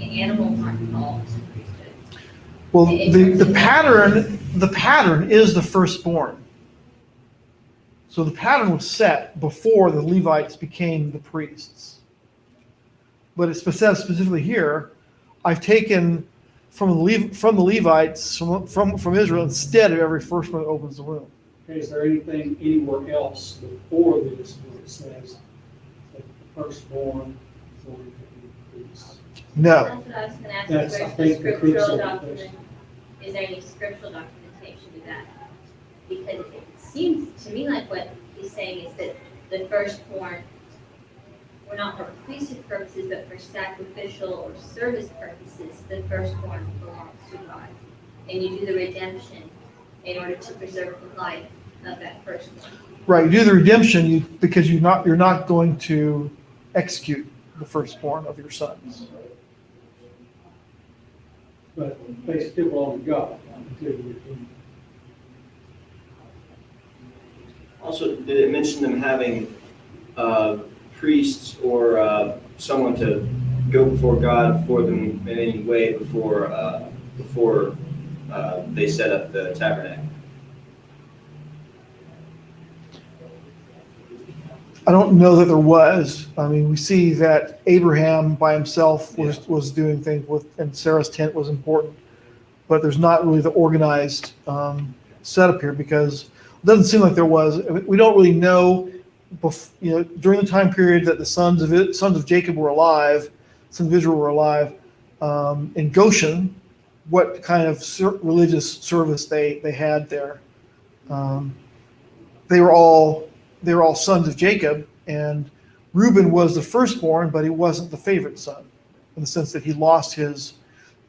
animals aren't called to the priesthood. Well, the pattern is the firstborn. So the pattern was set before the Levites became the priests. But it says specifically here, I've taken from the Levites, from Israel, instead of every firstborn that opens the womb. Okay, is there anything anywhere else before this where it says that the firstborn is going to be priests? No. That's what I was gonna ask, That's, I where's the think, the crux scriptural of it. document? Is there any scriptural documentation to that? Because it seems to me like what he's saying is that the firstborn were not for priesthood purposes, but for sacrificial or service purposes, the firstborn belongs to God. And you do the redemption in order to preserve the life of that firstborn. Right, you do the redemption because you're not going to execute the firstborn of your sons. But they still belong to God until you redeem. also, did it mention them having priests or someone to go before God for them in any way before they set up the tabernacle? I don't know that there was. I mean, we see that Abraham by himself was doing things and Sarah's tent was important, but there's not really the organized setup here because it doesn't seem like there was. We don't really know, during the time period that the sons of Jacob were alive, sons of Israel were alive in Goshen, what kind of religious service they had there. They were all sons of Jacob, and Reuben was the firstborn, but he wasn't the favorite son, in the sense that he lost his.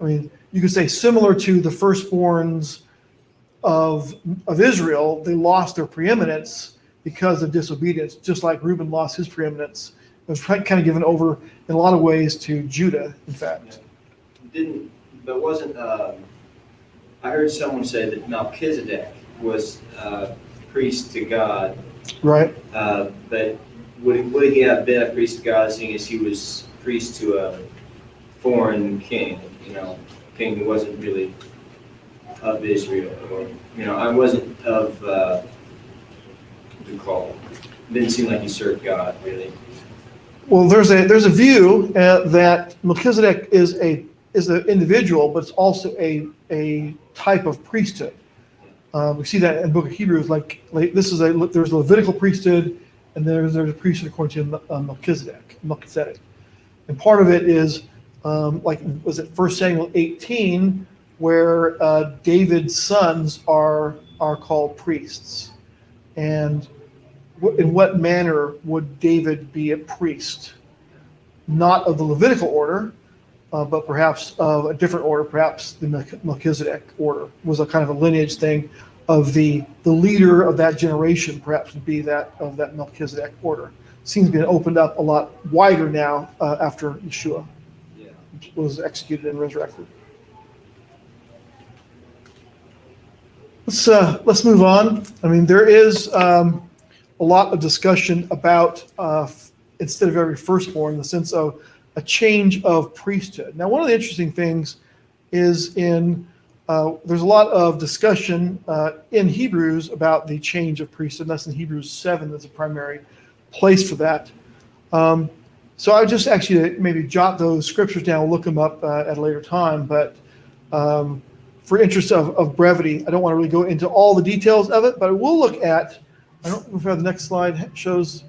I mean, you could say similar to the firstborns of Israel, they lost their preeminence because of disobedience, just like Reuben lost his preeminence. It was kind of given over in a lot of ways to Judah, in fact. Wasn't I heard someone say that Melchizedek was priest to God. Right. But would he have been a priest to God, seeing as he was priest to a foreign king, king who wasn't really of Israel, or I wasn't of what do you call it? It didn't seem like he served God really. Well, there's a view that Melchizedek is an individual, but it's also a type of priesthood. We see that in the book of Hebrews, there's a Levitical priesthood, and there's a priesthood according to Melchizedek. And part of it is, was it 1 Samuel 18, where David's sons are called priests. And in what manner would David be a priest? Not of the Levitical order, but perhaps of a different order, perhaps the Melchizedek order was a kind of a lineage thing of the leader of that generation, perhaps would be that of that Melchizedek order. Seems to be opened up a lot wider now after Yeshua was executed and resurrected. Let's move on. I mean, there is a lot of discussion about instead of every firstborn, in the sense of a change of priesthood. Now, one of the interesting things is there's a lot of discussion in Hebrews about the change of priesthood. That's in Hebrews 7. That's a primary place for that. So I would just actually maybe jot those scriptures down, look them up at a later time. But for interest of brevity, I don't want to really go into all the details of it, but I will look at, I don't know if the next slide shows,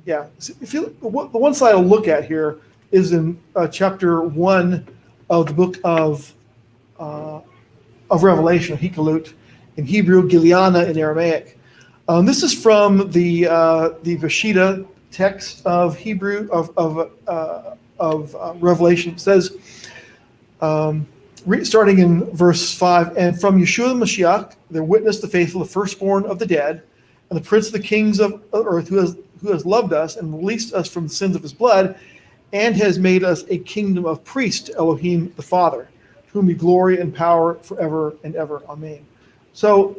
yeah. The one slide I'll look at here is in chapter 1 of the book of Revelation, Hikalut, in Hebrew, Giliana in Aramaic. This is from the Vashida text of Hebrew of Revelation. It says, starting in verse 5, and from Yeshua the Mashiach, there witnessed the faithful, the firstborn of the dead, and the prince of the kings of earth, who has loved us and released us from the sins of his blood, and has made us a kingdom of priests to Elohim the Father, to whom be glory and power forever and ever. Amen. So,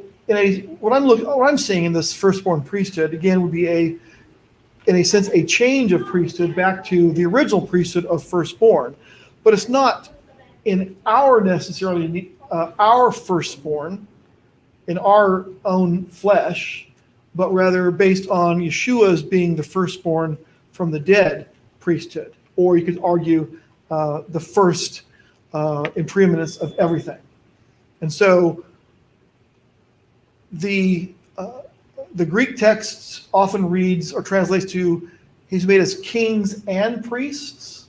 what I'm seeing in this firstborn priesthood again would be in a sense, a change of priesthood back to the original priesthood of firstborn, but it's not in our necessarily our firstborn in our own flesh, but rather based on Yeshua's being the firstborn from the dead priesthood, or you could argue the first in preeminence of everything. And so the Greek text often reads or translates to, he's made us kings and priests,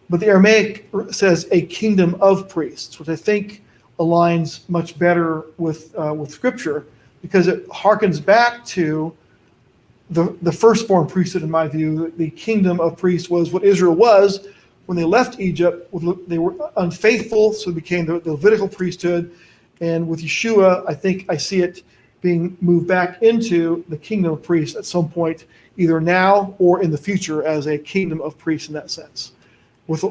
but the Aramaic says a kingdom of priests, which I think aligns much better with Scripture, because it harkens back to the firstborn priesthood. In my view, the kingdom of priests was what Israel was when they left Egypt. They were unfaithful, so it became the Levitical priesthood. And with Yeshua, I think I see it being moved back into the kingdom of priests at some point, either now or in the future, as a kingdom of priests in that sense. With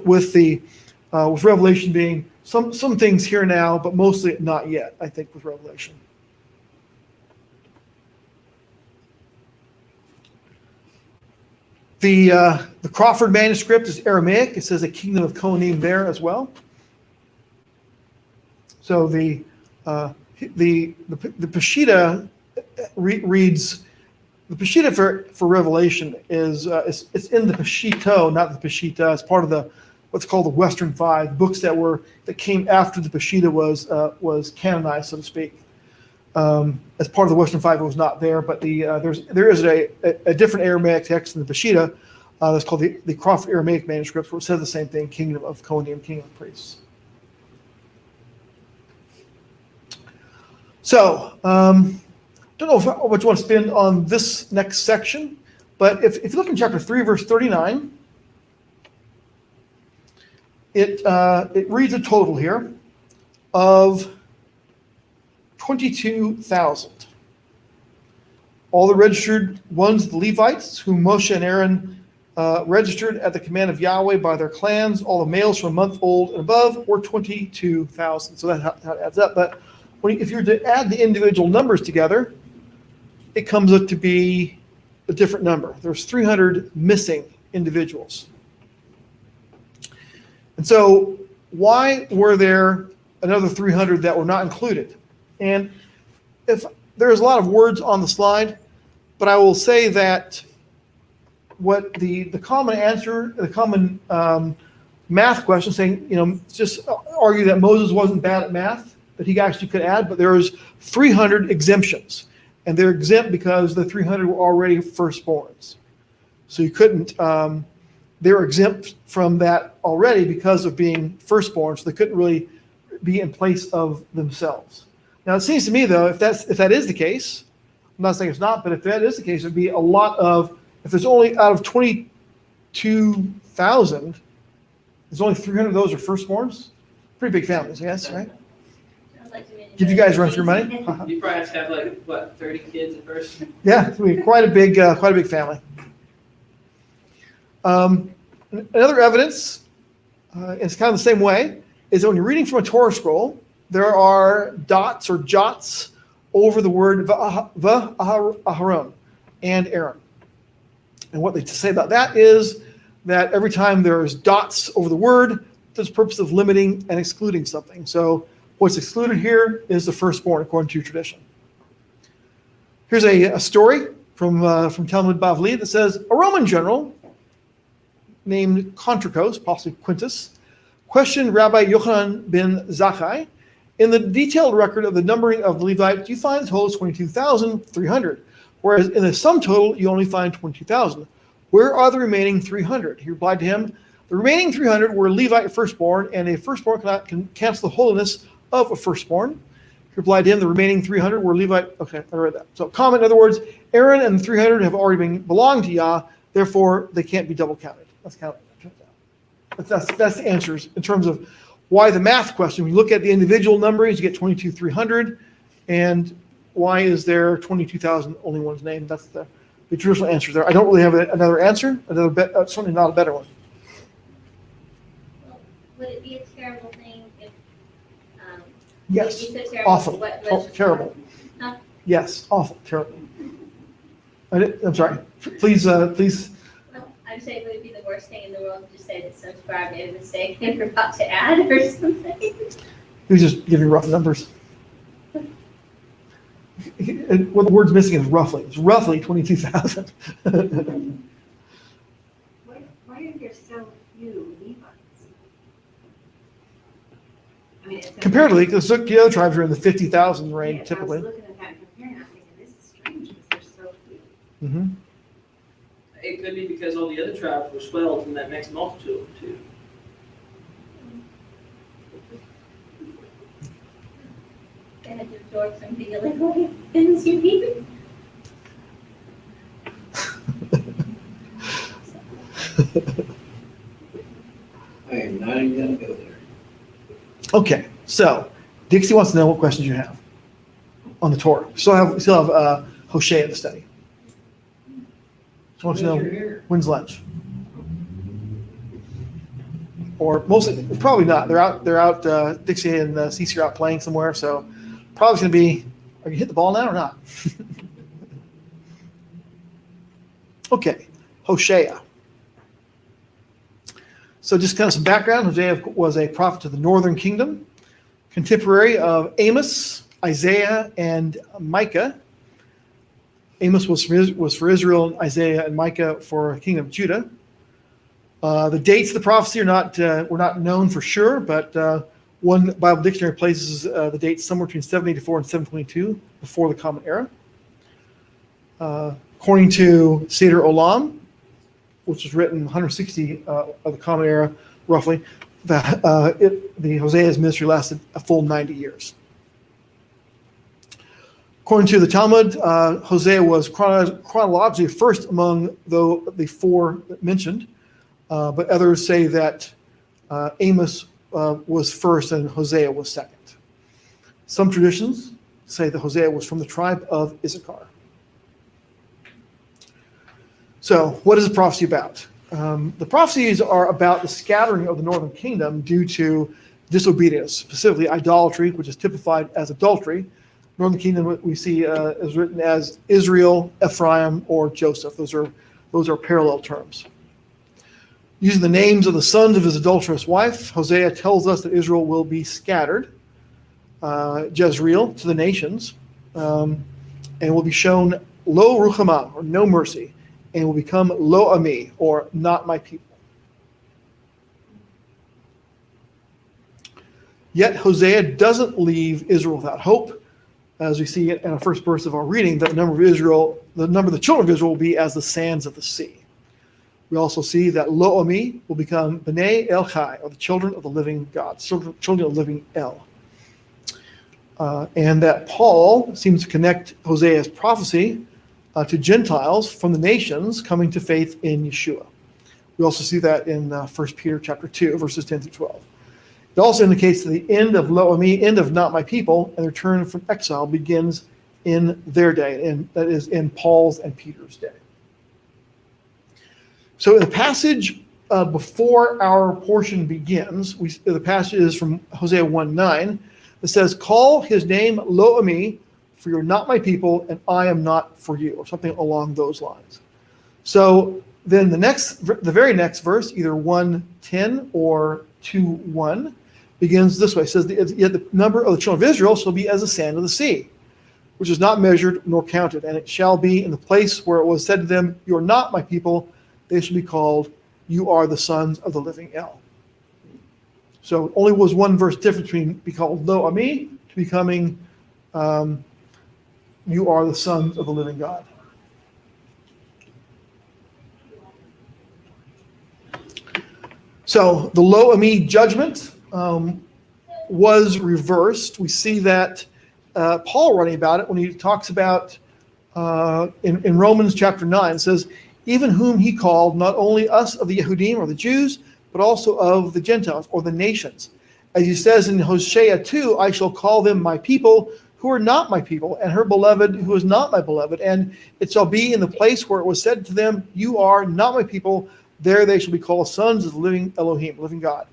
Revelation being some things here now, but mostly not yet, I think, with Revelation. The Crawford manuscript is Aramaic. It says a kingdom of Kohanim there as well. So the Peshitta reads, the Peshitta for Revelation is it's in the Peshito, not the Peshitta. It's part of what's called the Western Five books that came after the Peshitta was canonized, so to speak. As part of the Western Five, it was not there, but there is a different Aramaic text in the Peshitta that's called the Crawford Aramaic manuscript, where it says the same thing: kingdom of Kohanim, kingdom of priests. So, don't know how much you want to spend on this next section, but if you look in chapter 3, verse 39, it reads a total here of 22,000. All the registered ones, the Levites, whom Moshe and Aaron registered at the command of Yahweh by their clans, all the males from a month old and above, were 22,000. So that's how it adds up. But if you're to add the individual numbers together, it comes up to be a different number. There's 300 missing individuals. And so why were there another 300 that were not included? And if there's a lot of words on the slide, but I will say that what the common answer, the common math question, saying, just argue that Moses wasn't bad at math, that he actually could add, but there was 300 exemptions, and they're exempt because the 300 were already firstborns. So you couldn't, they were exempt from that already because of being firstborn, so they couldn't really be in place of themselves. Now, it seems to me, though, if that is the case, not saying it's not, but if that is the case, it'd be a lot of, if there's only out of 22,000, there's only 300 of those are firstborns. Pretty big families, yes, right? Sounds like to me. Give you guys a run for your money? You probably have to have like, what, 30 kids at first? Yeah, it's gonna be quite a big family. Another evidence, it's kind of the same way, is that when you're reading from a Torah scroll, there are dots or jots over the word Aharon and Aaron. And what they say about that is that every time there's dots over the word, there's a purpose of limiting and excluding something. So what's excluded here is the firstborn, according to tradition. Here's a story from Talmud Bavli that says, a Roman general named Contricos, possibly Quintus, questioned Rabbi Yochanan ben Zakkai, in the detailed record of the numbering of the Levites, you find the total is 22,300, whereas in the sum total, you only find 22,000. Where are the remaining 300? He replied to him, the remaining 300 were Levite firstborn, and a firstborn can cancel the holiness of a firstborn. He replied to him, the remaining 300 were Levite. Okay, I read that. So comment, in other words, Aaron and the 300 have already belonged to Yah, therefore they can't be double counted. That's kind of what it turns out. That's the answers in terms of why the math question. When you look at the individual numberings, you get 22,300, and why is there 22,000 only one's name? That's the traditional answer there. I don't really have another answer, certainly not a better one. Well, would it be a terrible thing if, Yes, it'd be so terrible, awful, what- terrible. Huh? Yes, awful, terrible. I'm sorry. Please. Well, I'm saying would it be the worst thing in the world to just say that some scribe made a mistake and forgot to add or something? He was just giving rough numbers. What the word's missing is roughly. It's roughly 22,000. Why are there so few Levites? I mean, it's Comparatively, because the other tribes are in the 50,000 range Yeah, typically. I was looking at that and comparing, I was thinking, this is strange because there's so few. Mhm. It could be because all the other tribes were swelled from that mixed multitude too. They had to absorb some of the illegal things you need. I am not even gonna go there. Okay, so Dixie wants to know what questions you have on the Torah. We still have Hoshea to study. She wants to know when's lunch. Or mostly, probably not. They're out. Dixie and Cece are out playing somewhere, so probably going to be. Are you hit the ball now or not? Okay, Hoshea. So just kind of some background. Hoshea was a prophet to the northern kingdom, contemporary of Amos, Isaiah, and Micah. Amos was for Israel, Isaiah and Micah for the kingdom of Judah. The dates of the prophecy were not known for sure, but one Bible dictionary places the dates somewhere between 784 and 722 before the Common Era. According to Seder Olam, which was written 160 of the Common Era, roughly, the Hosea's ministry lasted a full 90 years. According to the Talmud, Hosea was chronologically first among the four mentioned, but others say that Amos was first and Hosea was second. Some traditions say that Hosea was from the tribe of Issachar. So what is the prophecy about? The prophecies are about the scattering of the northern kingdom due to disobedience, specifically idolatry, which is typified as adultery. Northern kingdom we see is written as Israel, Ephraim, or Joseph. Those are parallel terms. Using the names of the sons of his adulterous wife, Hosea tells us that Israel will be scattered, Jezreel, to the nations, and will be shown lo ruchama, or no mercy, and will become lo ami, or not my people. Yet Hosea doesn't leave Israel without hope, as we see in the first verse of our reading, that the number of the children of Israel will be as the sands of the sea. We also see that Lo Ami will become B'nai El Chai, or the children of the living God, children of the living El. And that Paul seems to connect Hosea's prophecy to Gentiles from the nations coming to faith in Yeshua. We also see that in 1 Peter chapter 2, verses 10 through 12. It also indicates that the end of Lo Ami, end of not my people, and the return from exile begins in their day, and that is in Paul's and Peter's day. So in the passage before our portion begins, the passage is from Hosea 1:9. It says, "Call his name Lo Ami, for you're not my people, and I am not for you," or something along those lines. So then the very next verse, either 1:10 or 2:1, begins this way. It says, "Yet the number of the children of Israel shall be as the sand of the sea, which is not measured nor counted. And it shall be in the place where it was said to them, you are not my people, they shall be called, you are the sons of the living El." So it only was one verse difference between be called Lo Ami to becoming you are the sons of the living God. So the Lo Ami judgment was reversed. We see that Paul writing about it when he talks about in Romans chapter 9, it says, "Even whom he called, not only us of the Yehudim or the Jews, but also of the Gentiles or the nations. As he says in Hoshea 2, I shall call them my people who are not my people, and her beloved who is not my beloved. And it shall be in the place where it was said to them, you are not my people, there they shall be called sons of the living Elohim," living God.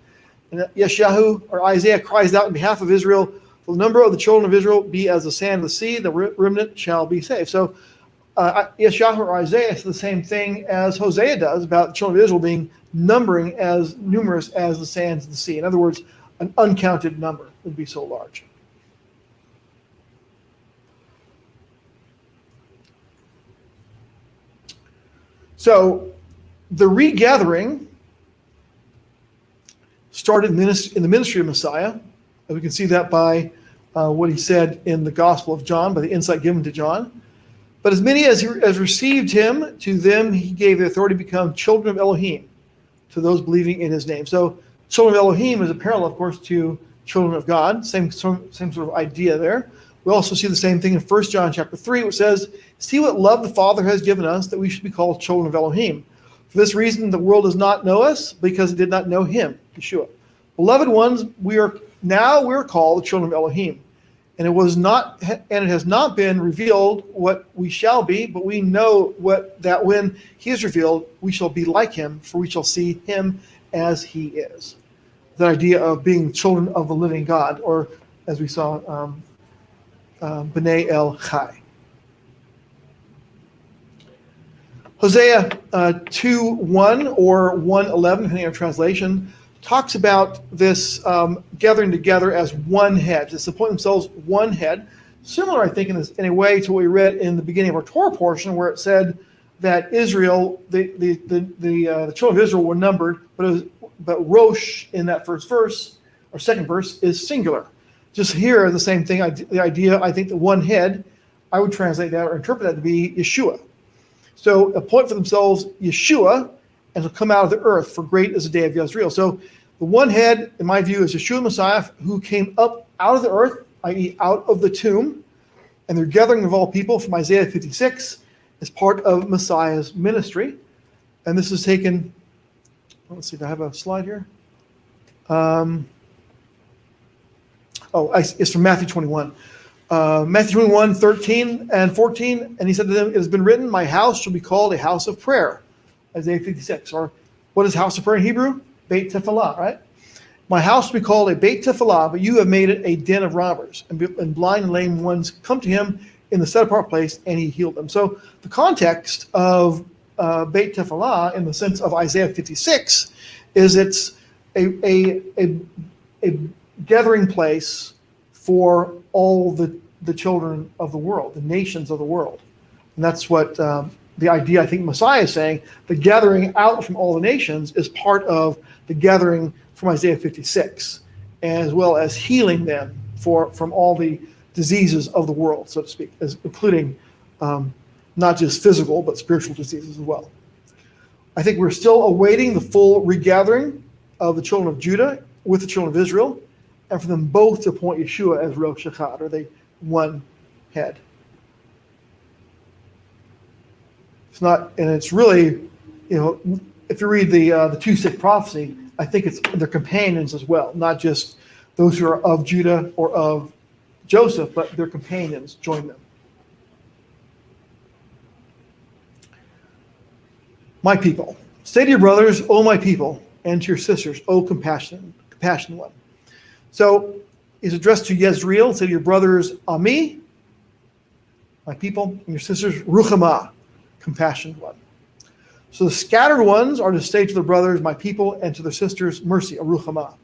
And Yeshayahu, or Isaiah, cries out in behalf of Israel, "The number of the children of Israel be as the sand of the sea, the remnant shall be saved." So Yeshayahu or Isaiah says the same thing as Hosea does about the children of Israel being numbering as numerous as the sands of the sea. In other words, an uncounted number would be so large. So the regathering started in the ministry of Messiah. And we can see that by what he said in the Gospel of John, by the insight given to John. "But as many as received him, to them he gave the authority to become children of Elohim, to those believing in his name." So children of Elohim is a parallel, of course, to children of God. Same sort of idea there. We also see the same thing in 1 John chapter 3, which says, "See what love the Father has given us, that we should be called children of Elohim. For this reason the world does not know us, because it did not know him," Yeshua. "Beloved ones, we are called the children of Elohim. And it has not been revealed what we shall be, but we know that when he is revealed, we shall be like him, for we shall see him as he is." The idea of being children of the living God, or as we saw, B'nai El Chai. Hosea 2:1 or 1:11, depending on translation, talks about this gathering together as one head, to appoint themselves one head. Similar, I think, in a way to what we read in the beginning of our Torah portion, where it said that Israel, the children of Israel were numbered, but Rosh in that first verse, or second verse, is singular. Just here, the same thing, the idea, I think, the one head, I would translate that or interpret that to be Yeshua. So appoint for themselves Yeshua, and will come out of the earth, for great is the day of Yisrael. So the one head, in my view, is Yeshua Messiah, who came up out of the earth, i.e. out of the tomb, and they're gathering of all people from Isaiah 56 as part of Messiah's ministry. And this is taken, let's see, do I have a slide here? It's from Matthew 21. Matthew 21, 13 and 14, and he said to them, "It has been written, my house shall be called a house of prayer." Isaiah 56, or what is house of prayer in Hebrew? Beit Tefillah, right? "My house will be called a Beit Tefillah, but you have made it a den of robbers. And blind and lame ones come to him in the set-apart place, and he healed them." So the context of Beit Tefillah, in the sense of Isaiah 56, is it's a gathering place for all the children of the world, the nations of the world. And that's what the idea, I think Messiah is saying, the gathering out from all the nations is part of the gathering from Isaiah 56, as well as healing them from all the diseases of the world, so to speak, including not just physical, but spiritual diseases as well. I think we're still awaiting the full regathering of the children of Judah with the children of Israel, and for them both to appoint Yeshua as Rosh Echad, or the one head. It's not, and it's really, if you read the two-stick prophecy, I think it's their companions as well, not just those who are of Judah or of Joseph, but their companions join them. My people, say to your brothers, O my people, and to your sisters, O compassionate one. So he's addressed to Yezreel, say to your brothers, Ami, my people, and your sisters, Ruchama, compassionate one. So the scattered ones are to say to their brothers, my people, and to their sisters, mercy, Ruchama.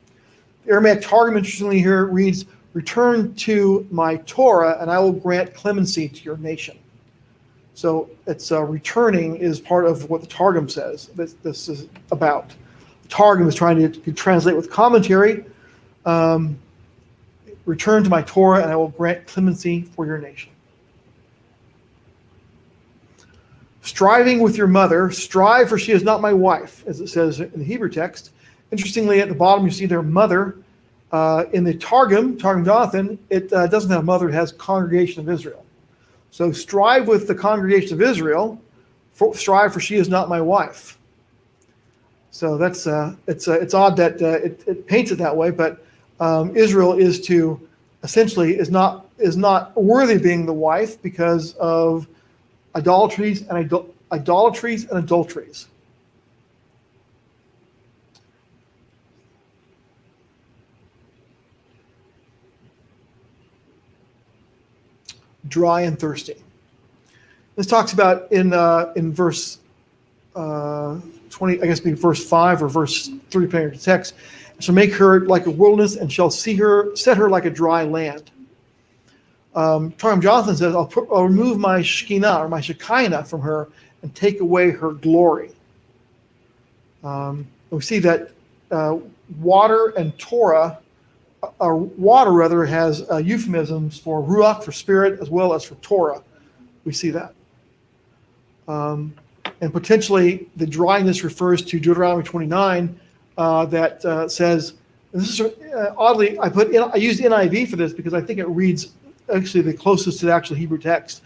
The Aramaic Targum, interestingly, here reads, return to my Torah, and I will grant clemency to your nation. So it's returning is part of what the Targum says this is about. The Targum is trying to translate with commentary. Return to my Torah, and I will grant clemency for your nation. Striving with your mother, strive, for she is not my wife, as it says in the Hebrew text. Interestingly, at the bottom you see their mother. In the Targum Jonathan, it doesn't have mother, it has congregation of Israel. So strive with the congregation of Israel, strive, for she is not my wife. So that's it's odd that it paints it that way, but Israel is to essentially is not worthy of being the wife because of idolatries and adulteries. Dry and thirsty. This talks about in verse 20, I guess maybe verse 5 or verse 3, depending on the text. Shall make her like a wilderness, and shall set her like a dry land. Targum Jonathan says, I'll remove my Shekinah or my Shekinah from her and take away her glory. We see that water and Torah, water rather, has euphemisms for Ruach, for spirit, as well as for Torah. We see that. And potentially the dryness refers to Deuteronomy 29 that says, this is oddly, I used NIV for this because I think it reads actually the closest to the actual Hebrew text.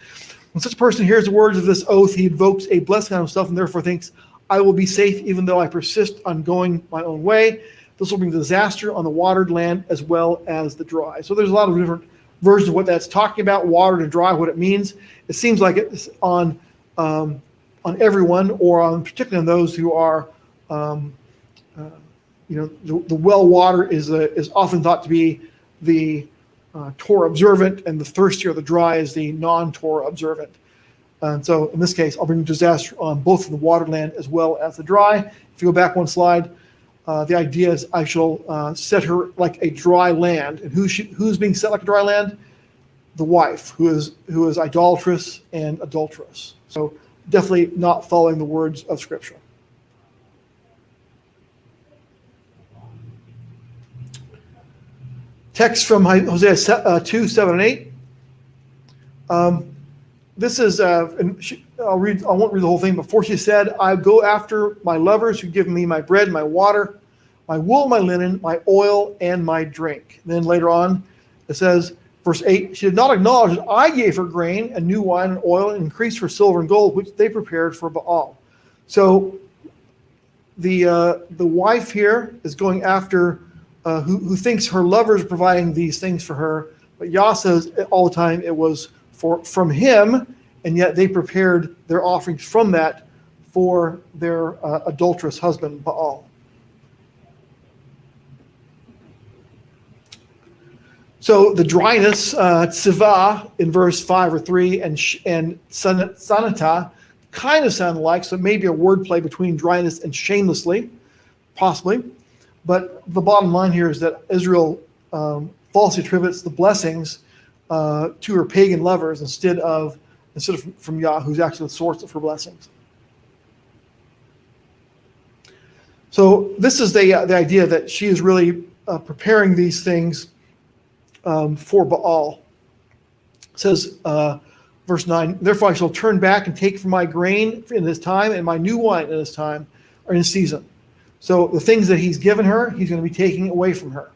When such a person hears the words of this oath, he invokes a blessing on himself and therefore thinks, I will be safe even though I persist on going my own way. This will bring disaster on the watered land as well as the dry. So there's a lot of different versions of what that's talking about, watered and dry, what it means. It seems like it's on everyone, or particularly on those who are, the well water is often thought to be the Torah observant, and the thirstier or the dry is the non-Torah observant. And so in this case, I'll bring disaster on both the watered land as well as the dry. If you go back one slide, the idea is I shall set her like a dry land. And who's being set like a dry land? The wife, who is idolatrous and adulterous. So definitely not following the words of Scripture. Text from Hosea 2, 7, and 8. This is, I won't read the whole thing, but for she said, I go after my lovers who give me my bread, my water, my wool, my linen, my oil, and my drink. And then later on, it says, verse 8, she did not acknowledge that I gave her grain and new wine and oil and increased her silver and gold, which they prepared for Baal. So the wife here is going after who thinks her lover is providing these things for her, but Yah says all the time it was from him, and yet they prepared their offerings from that for their adulterous husband, Baal. So the dryness, tzivah in verse 5 or 3, and sanata kind of sound alike, so maybe a wordplay between dryness and shamelessly, possibly. But the bottom line here is that Israel falsely attributes the blessings to her pagan lovers instead of from Yah, who's actually the source of her blessings. So this is the idea that she is really preparing these things for Baal. It says, verse 9, therefore I shall turn back and take from my grain in this time and my new wine in this time, or in season. So the things that he's given her, he's going to be taking away from her.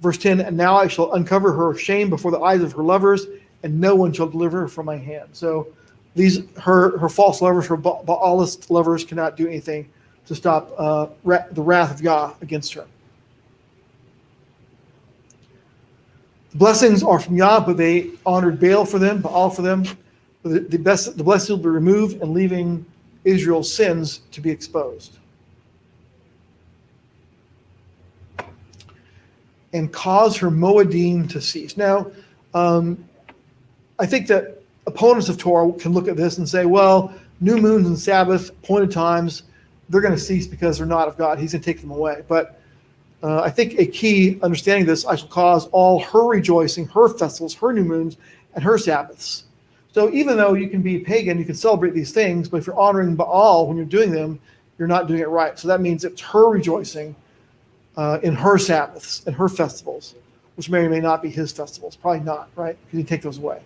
Verse 10, and now I shall uncover her shame before the eyes of her lovers, and no one shall deliver her from my hand. So her false lovers, her Baalist lovers cannot do anything to stop the wrath of Yah against her. The blessings are from Yah, but they honored Baal for them, Baal for them. The blessings will be removed and leaving Israel's sins to be exposed. And cause her Moedim to cease. Now, I think that opponents of Torah can look at this and say, well, new moons and Sabbath, appointed times, they're going to cease because they're not of God. He's going to take them away. But I think a key understanding this, I shall cause all her rejoicing, her festivals, her new moons, and her Sabbaths. So even though you can be pagan, you can celebrate these things, but if you're honoring Baal when you're doing them, you're not doing it right. So that means it's her rejoicing in her Sabbaths and her festivals, which may or may not be his festivals. Probably not, right? Because you take those away.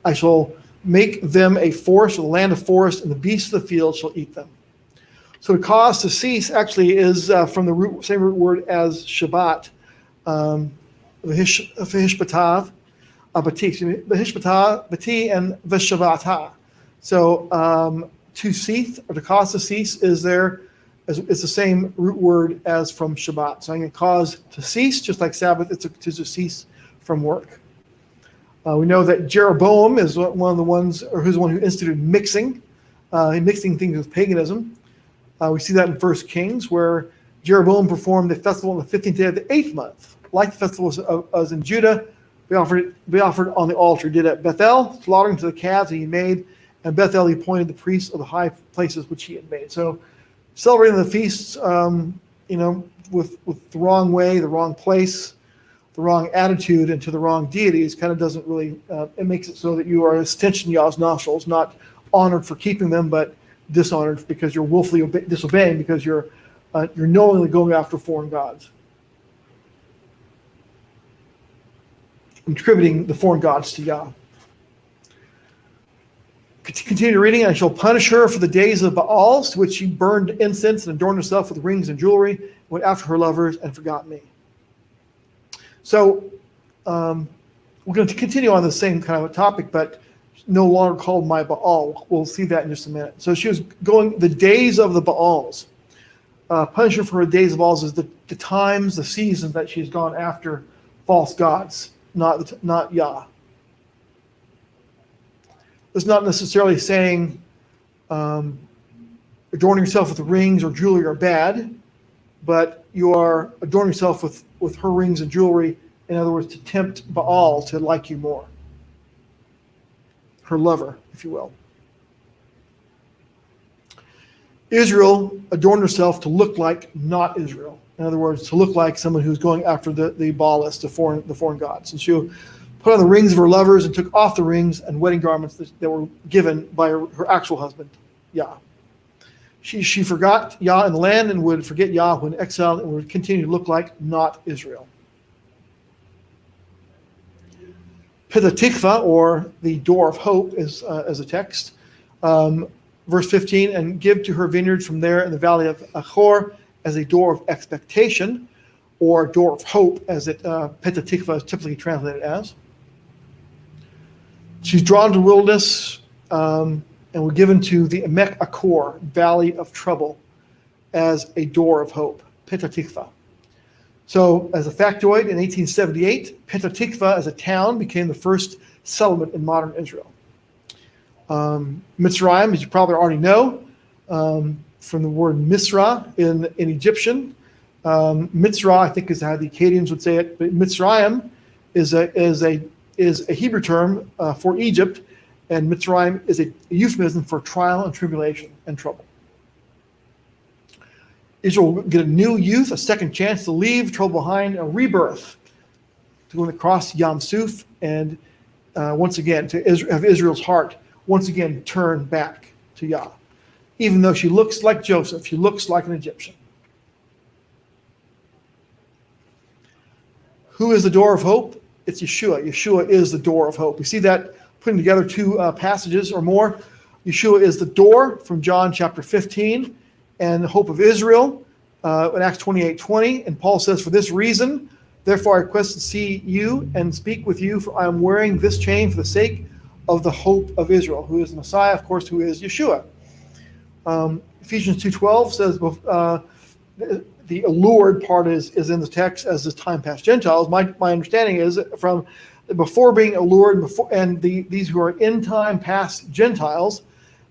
I shall make them a forest, a land of forest, and the beasts of the field shall eat them. So to cause to cease actually is from the same root word as Shabbat, v'hishbatav, bati, and v'shabbatah. So to cease, or to cause to cease, is it's the same root word as from Shabbat. So I'm going to cause to cease, just like Sabbath, it's to cease from work. We know that Jeroboam is one of the ones, or who's the one who instituted mixing things with paganism. We see that in 1 Kings, where Jeroboam performed the festival on the 15th day of the 8th month. Like the festival was in Judah, we offered on the altar. Did at Bethel, slaughtering to the calves that he made, and Bethel he appointed the priests of the high places which he had made. So celebrating the feasts, with the wrong way, the wrong place, the wrong attitude, and to the wrong deities kind of doesn't really, it makes it so that you are a stench in Yah's nostrils, not honored for keeping them, but dishonored because you're willfully disobeying, because you're knowingly going after foreign gods, contributing the foreign gods to Yah. Continue reading. I shall punish her for the days of Baals, to which she burned incense and adorned herself with rings and jewelry, went after her lovers and forgot me. So we're going to continue on the same kind of a topic, but no longer called my Baal. We'll see that in just a minute. So she was going the days of the Baals. Punish her for her days of Baals is the times, the seasons that she's gone after false gods, not Yah. It's not necessarily saying adorning yourself with rings or jewelry are bad, but you are adorning yourself with her rings and jewelry, in other words, to tempt Baal to like you more. Her lover, if you will. Israel adorned herself to look like not Israel. In other words, to look like someone who's going after the Baalists, the foreign gods. And she put on the rings of her lovers and took off the rings and wedding garments that were given by her actual husband, Yah. She forgot Yah in the land and would forget Yah when exiled, and would continue to look like not Israel. Petah Tikva, or the door of hope, is as a text. Verse 15, and give to her vineyard from there in the valley of Achor as a door of expectation, or door of hope, as Petah Tikva is typically translated as. She's drawn to the wilderness and were given to the Emek Achor, valley of trouble, as a door of hope, Petah Tikva. So, as a factoid, in 1878, Petah Tikva as a town became the first settlement in modern Israel. Mitzrayim, as you probably already know, from the word Misra in Egyptian. Mitzrah, I think, is how the Akkadians would say it, but Mitzrayim is a Hebrew term for Egypt, and Mitzrayim is a euphemism for trial and tribulation and trouble. Israel will get a new youth, a second chance to leave trouble behind, a rebirth, to go across Yam Suf, and once again to have Israel's heart once again turn back to Yah. Even though she looks like Joseph, she looks like an Egyptian. Who is the door of hope? It's Yeshua. Yeshua is the door of hope. We see that putting together two passages or more. Yeshua is the door from John chapter 15, and the hope of Israel in Acts 28:20, and Paul says, "For this reason, therefore I request to see you and speak with you, for I am wearing this chain for the sake of the hope of Israel," who is the Messiah, of course, who is Yeshua. Ephesians 2:12 says, the allured part is in the text as is time past Gentiles. My understanding is from before being allured, these who are in time past Gentiles,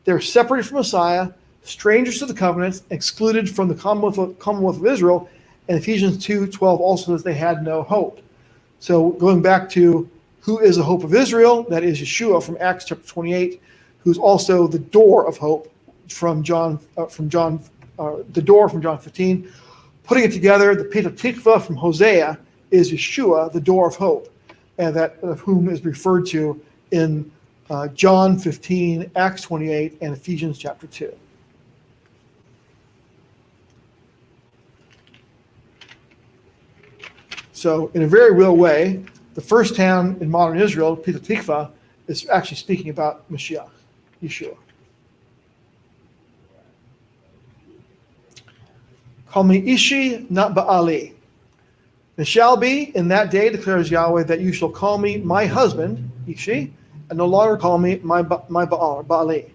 they're separated from Messiah, strangers to the covenants, excluded from the Commonwealth of Israel. And Ephesians 2:12 also says they had no hope. So going back to who is the hope of Israel, that is Yeshua from Acts chapter 28, who's also the door of hope from John 15. Putting it together, the Beit from Hoshea is Yeshua, the door of hope, and that of whom is referred to in John 15, Acts 28, and Ephesians chapter 2. So in a very real way, the first town in modern Israel, Beit Tikva, is actually speaking about Mashiach, Yeshua. Call me Ishi, not Baali. It shall be in that day, declares Yahweh, that you shall call me my husband, Ishi, and no longer call me my Baal, Baali.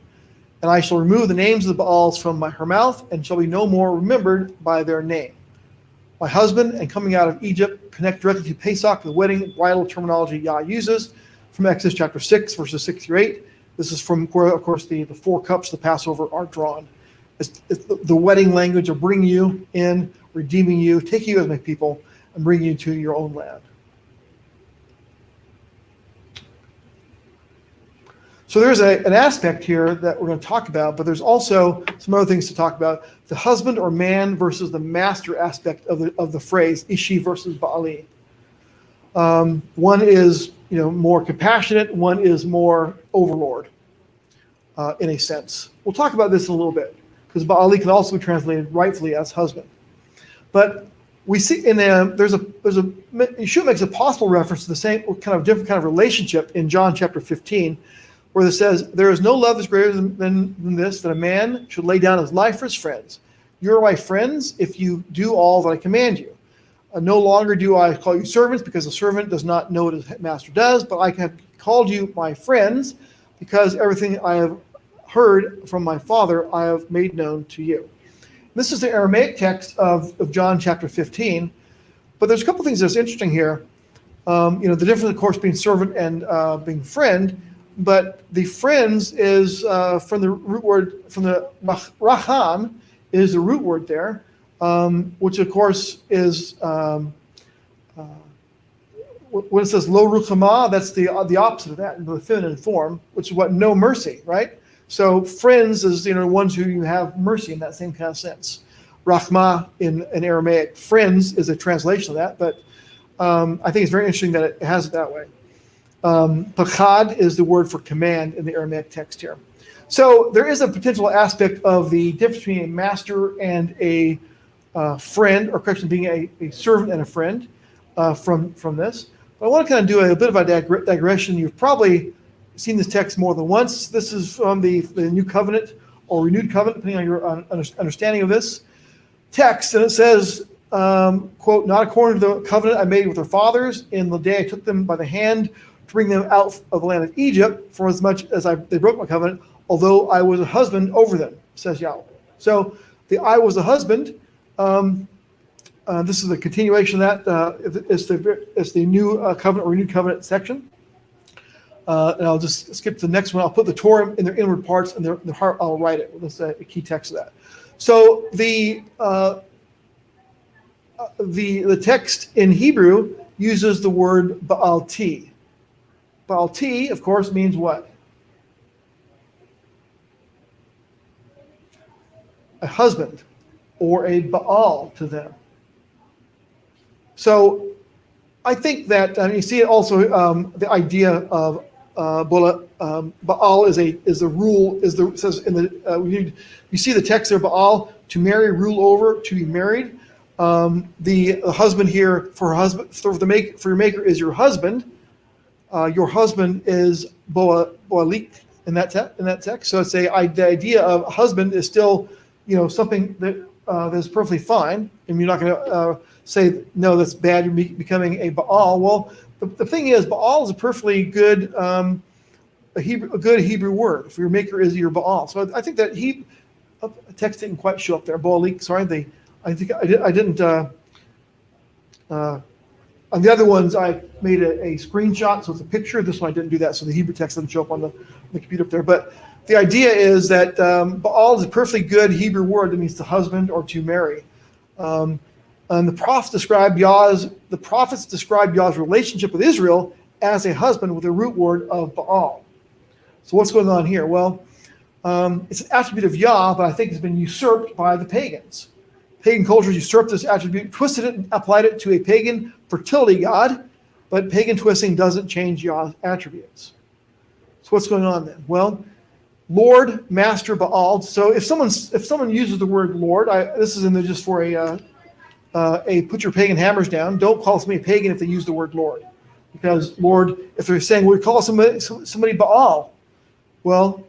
And I shall remove the names of the Baals from her mouth, and shall be no more remembered by their name. My husband, and coming out of Egypt, connect directly to Pesach, the wedding bridal terminology Yah uses from Exodus chapter 6, verses 6 through 8. This is from where, of course, the 4 cups of the Passover are drawn. It's the wedding language of bringing you in, redeeming you, taking you as my people, and bringing you to your own land. So there's an aspect here that we're going to talk about, but there's also some other things to talk about. The husband or man versus the master aspect of the phrase, Ishi versus Baali. One is more compassionate, one is more overlord, in a sense. We'll talk about this in a little bit, because Baali can also be translated rightfully as husband. But we see Yeshua makes a possible reference to the same different kind of relationship in John chapter 15, where it says, "There is no love that's greater than this, that a man should lay down his life for his friends. You are my friends if you do all that I command you. No longer do I call you servants, because the servant does not know what his master does, but I have called you my friends, because everything I have heard from my Father I have made known to you." This is the Aramaic text of John chapter 15, but there's a couple things that's interesting here. The difference, of course, being servant and being friend, but the friends is from the root word, from the racham is the root word there, which of course is when it says lo ruchama, that's the opposite of that in the feminine form, which is what no mercy, right? So friends is ones who you have mercy in that same kind of sense. Rachma in Aramaic, friends is a translation of that, but I think it's very interesting that it has it that way. Pachad is the word for command in the Aramaic text here. So there is a potential aspect of the difference between a master and a friend, or correction, being a servant and a friend from this. But I want to kind of do a bit of a digression. You've probably seen this text more than once. This is from the New Covenant or Renewed Covenant, depending on your understanding of this text. And it says, quote, "Not according to the covenant I made with their fathers in the day I took them by the hand to bring them out of the land of Egypt, for as much as they broke my covenant, although I was a husband over them," says Yahweh. So the "I was a husband," this is the continuation of that. It's the New Covenant or Renewed Covenant section. And I'll just skip to the next one. I'll put the Torah in their inward parts, and their heart I'll write it. That's a key text of that. So the text in Hebrew uses the word Baalti. Baalti, of course, means what? A husband, or a Baal to them. So I think that you see it also the idea of Baal is the rule, says in the you see the text there, Baal, to marry, rule over, to be married. The husband here for your maker is your husband. Your husband is Boalik in that text. So it's the idea of husband is still something that that's perfectly fine, and you're not going to say, no, that's bad, you're becoming a Baal. Well, the thing is, Baal is a perfectly good, a good Hebrew word. If your maker is your Baal. So I think that the text didn't quite show up there. Baal leak, sorry, I think I didn't, on the other ones, I made a screenshot, so it's a picture. This one I didn't do that, so the Hebrew text doesn't show up on the computer up there. But the idea is that Baal is a perfectly good Hebrew word that means to husband or to marry. And the prophets describe Yah's relationship with Israel as a husband with the root word of Baal. So what's going on here? Well, it's an attribute of Yah, but I think it's been usurped by the pagans. Pagan cultures usurped this attribute, twisted it, and applied it to a pagan fertility god, but pagan twisting doesn't change Yah's attributes. So what's going on then? Well, Lord, Master, Baal. So if someone uses the word Lord, this is in there just for a put your pagan hammers down. Don't call somebody a pagan if they use the word Lord, because Lord, if they're saying we call somebody Baal, well,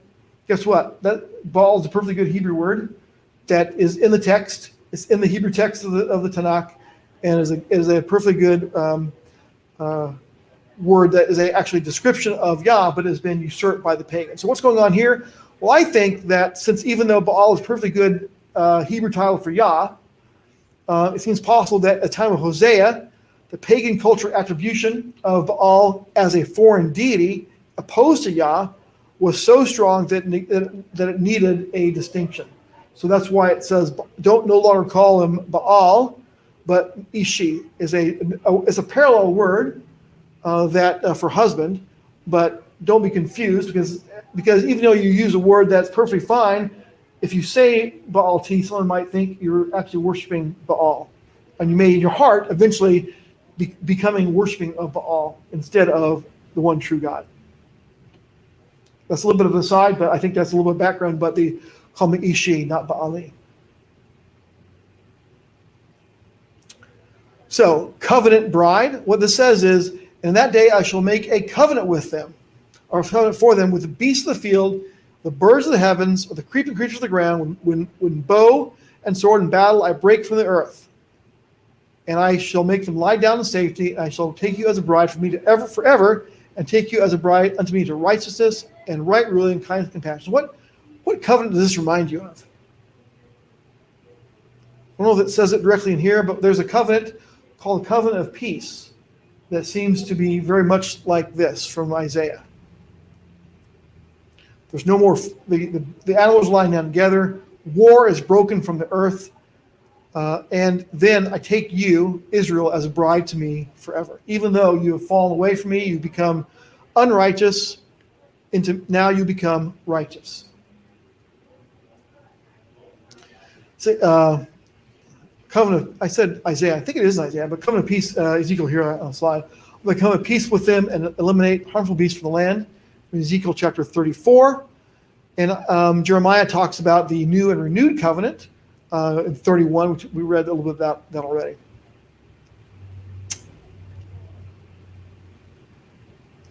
guess what? That Baal is a perfectly good Hebrew word that is in the text. It's in the Hebrew text of the Tanakh, and is a perfectly good word that is actually a description of Yah, but has been usurped by the pagans. So what's going on here? Well, I think that since even though Baal is a perfectly good Hebrew title for Yah, it seems possible that at the time of Hoshea, the pagan culture attribution of Baal as a foreign deity opposed to Yah was so strong that it needed a distinction. So that's why it says, don't no longer call him Baal, but Ishi is a parallel word that for husband, but don't be confused because even though you use a word that's perfectly fine, if you say Baal T, someone might think you're actually worshiping Baal, and you may in your heart eventually becoming worshiping of Baal instead of the one true God. That's a little bit of an aside, but I think that's a little bit of background. But they call me Ishi, not Baali. So, covenant bride. What this says is, in that day I shall make a covenant with them, or a covenant for them with the beasts of the field, the birds of the heavens, with the creeping creatures of the ground. When bow and sword and battle I break from the earth, and I shall make them lie down in safety. And I shall take you as a bride for me to forever, and take you as a bride unto me to righteousness and right ruling and kindness and compassion. What covenant does this remind you of? I don't know if it says it directly in here, but there's a covenant called the covenant of peace that seems to be very much like this from Isaiah. There's no more, the animals lying down together, war is broken from the earth, and then I take you, Israel, as a bride to me forever. Even though you have fallen away from me, you become unrighteous, now you become righteous. So, covenant, I said Isaiah, I think it is Isaiah, but covenant of peace, Ezekiel here on the slide. The covenant of peace with them and eliminate harmful beasts from the land. In Ezekiel chapter 34. And Jeremiah talks about the new and renewed covenant in 31, which we read a little bit about that already.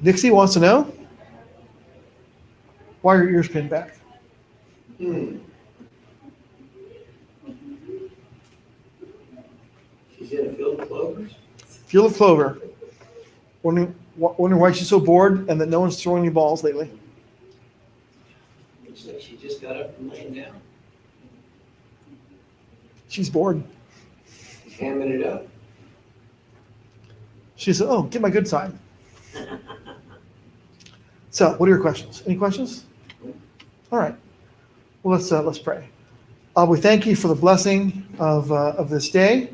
Dixie wants to know, why are your ears pinned back? She's in a field of clovers. Field of clover. Wondering why she's so bored and that no one's throwing any balls lately. Looks like she just got up and laying down. She's bored. She's hamming it up. She said, oh, get my good side. So, what are your questions? Any questions? All right. Well, let's pray. We thank you for the blessing of this day,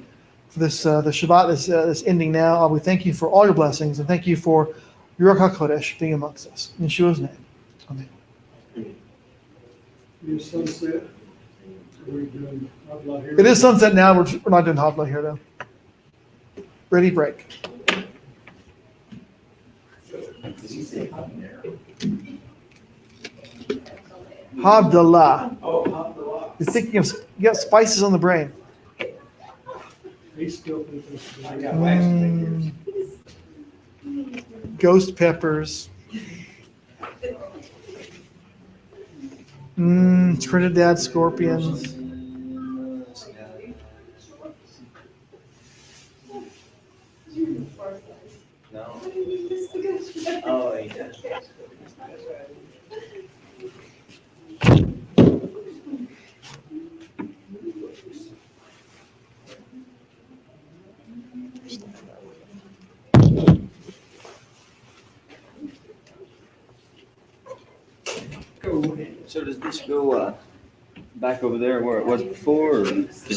for this the Shabbat that's ending now. We thank you for all your blessings, and thank you for Ruach HaKodesh being amongst us. In Yeshua's name. Amen. Your sunset. Are we doing Havla here? It is sunset now. We're not doing Havla here, though. Ready, break. Does he say hot there? Havdalah. Oh, Haftorah. You're thinking of, you got spices on the brain. He's still thinking. I got wax fingers. Ghost peppers. Trinidad scorpions. No? Oh, yeah. So does this go, back over there where it was before, or does it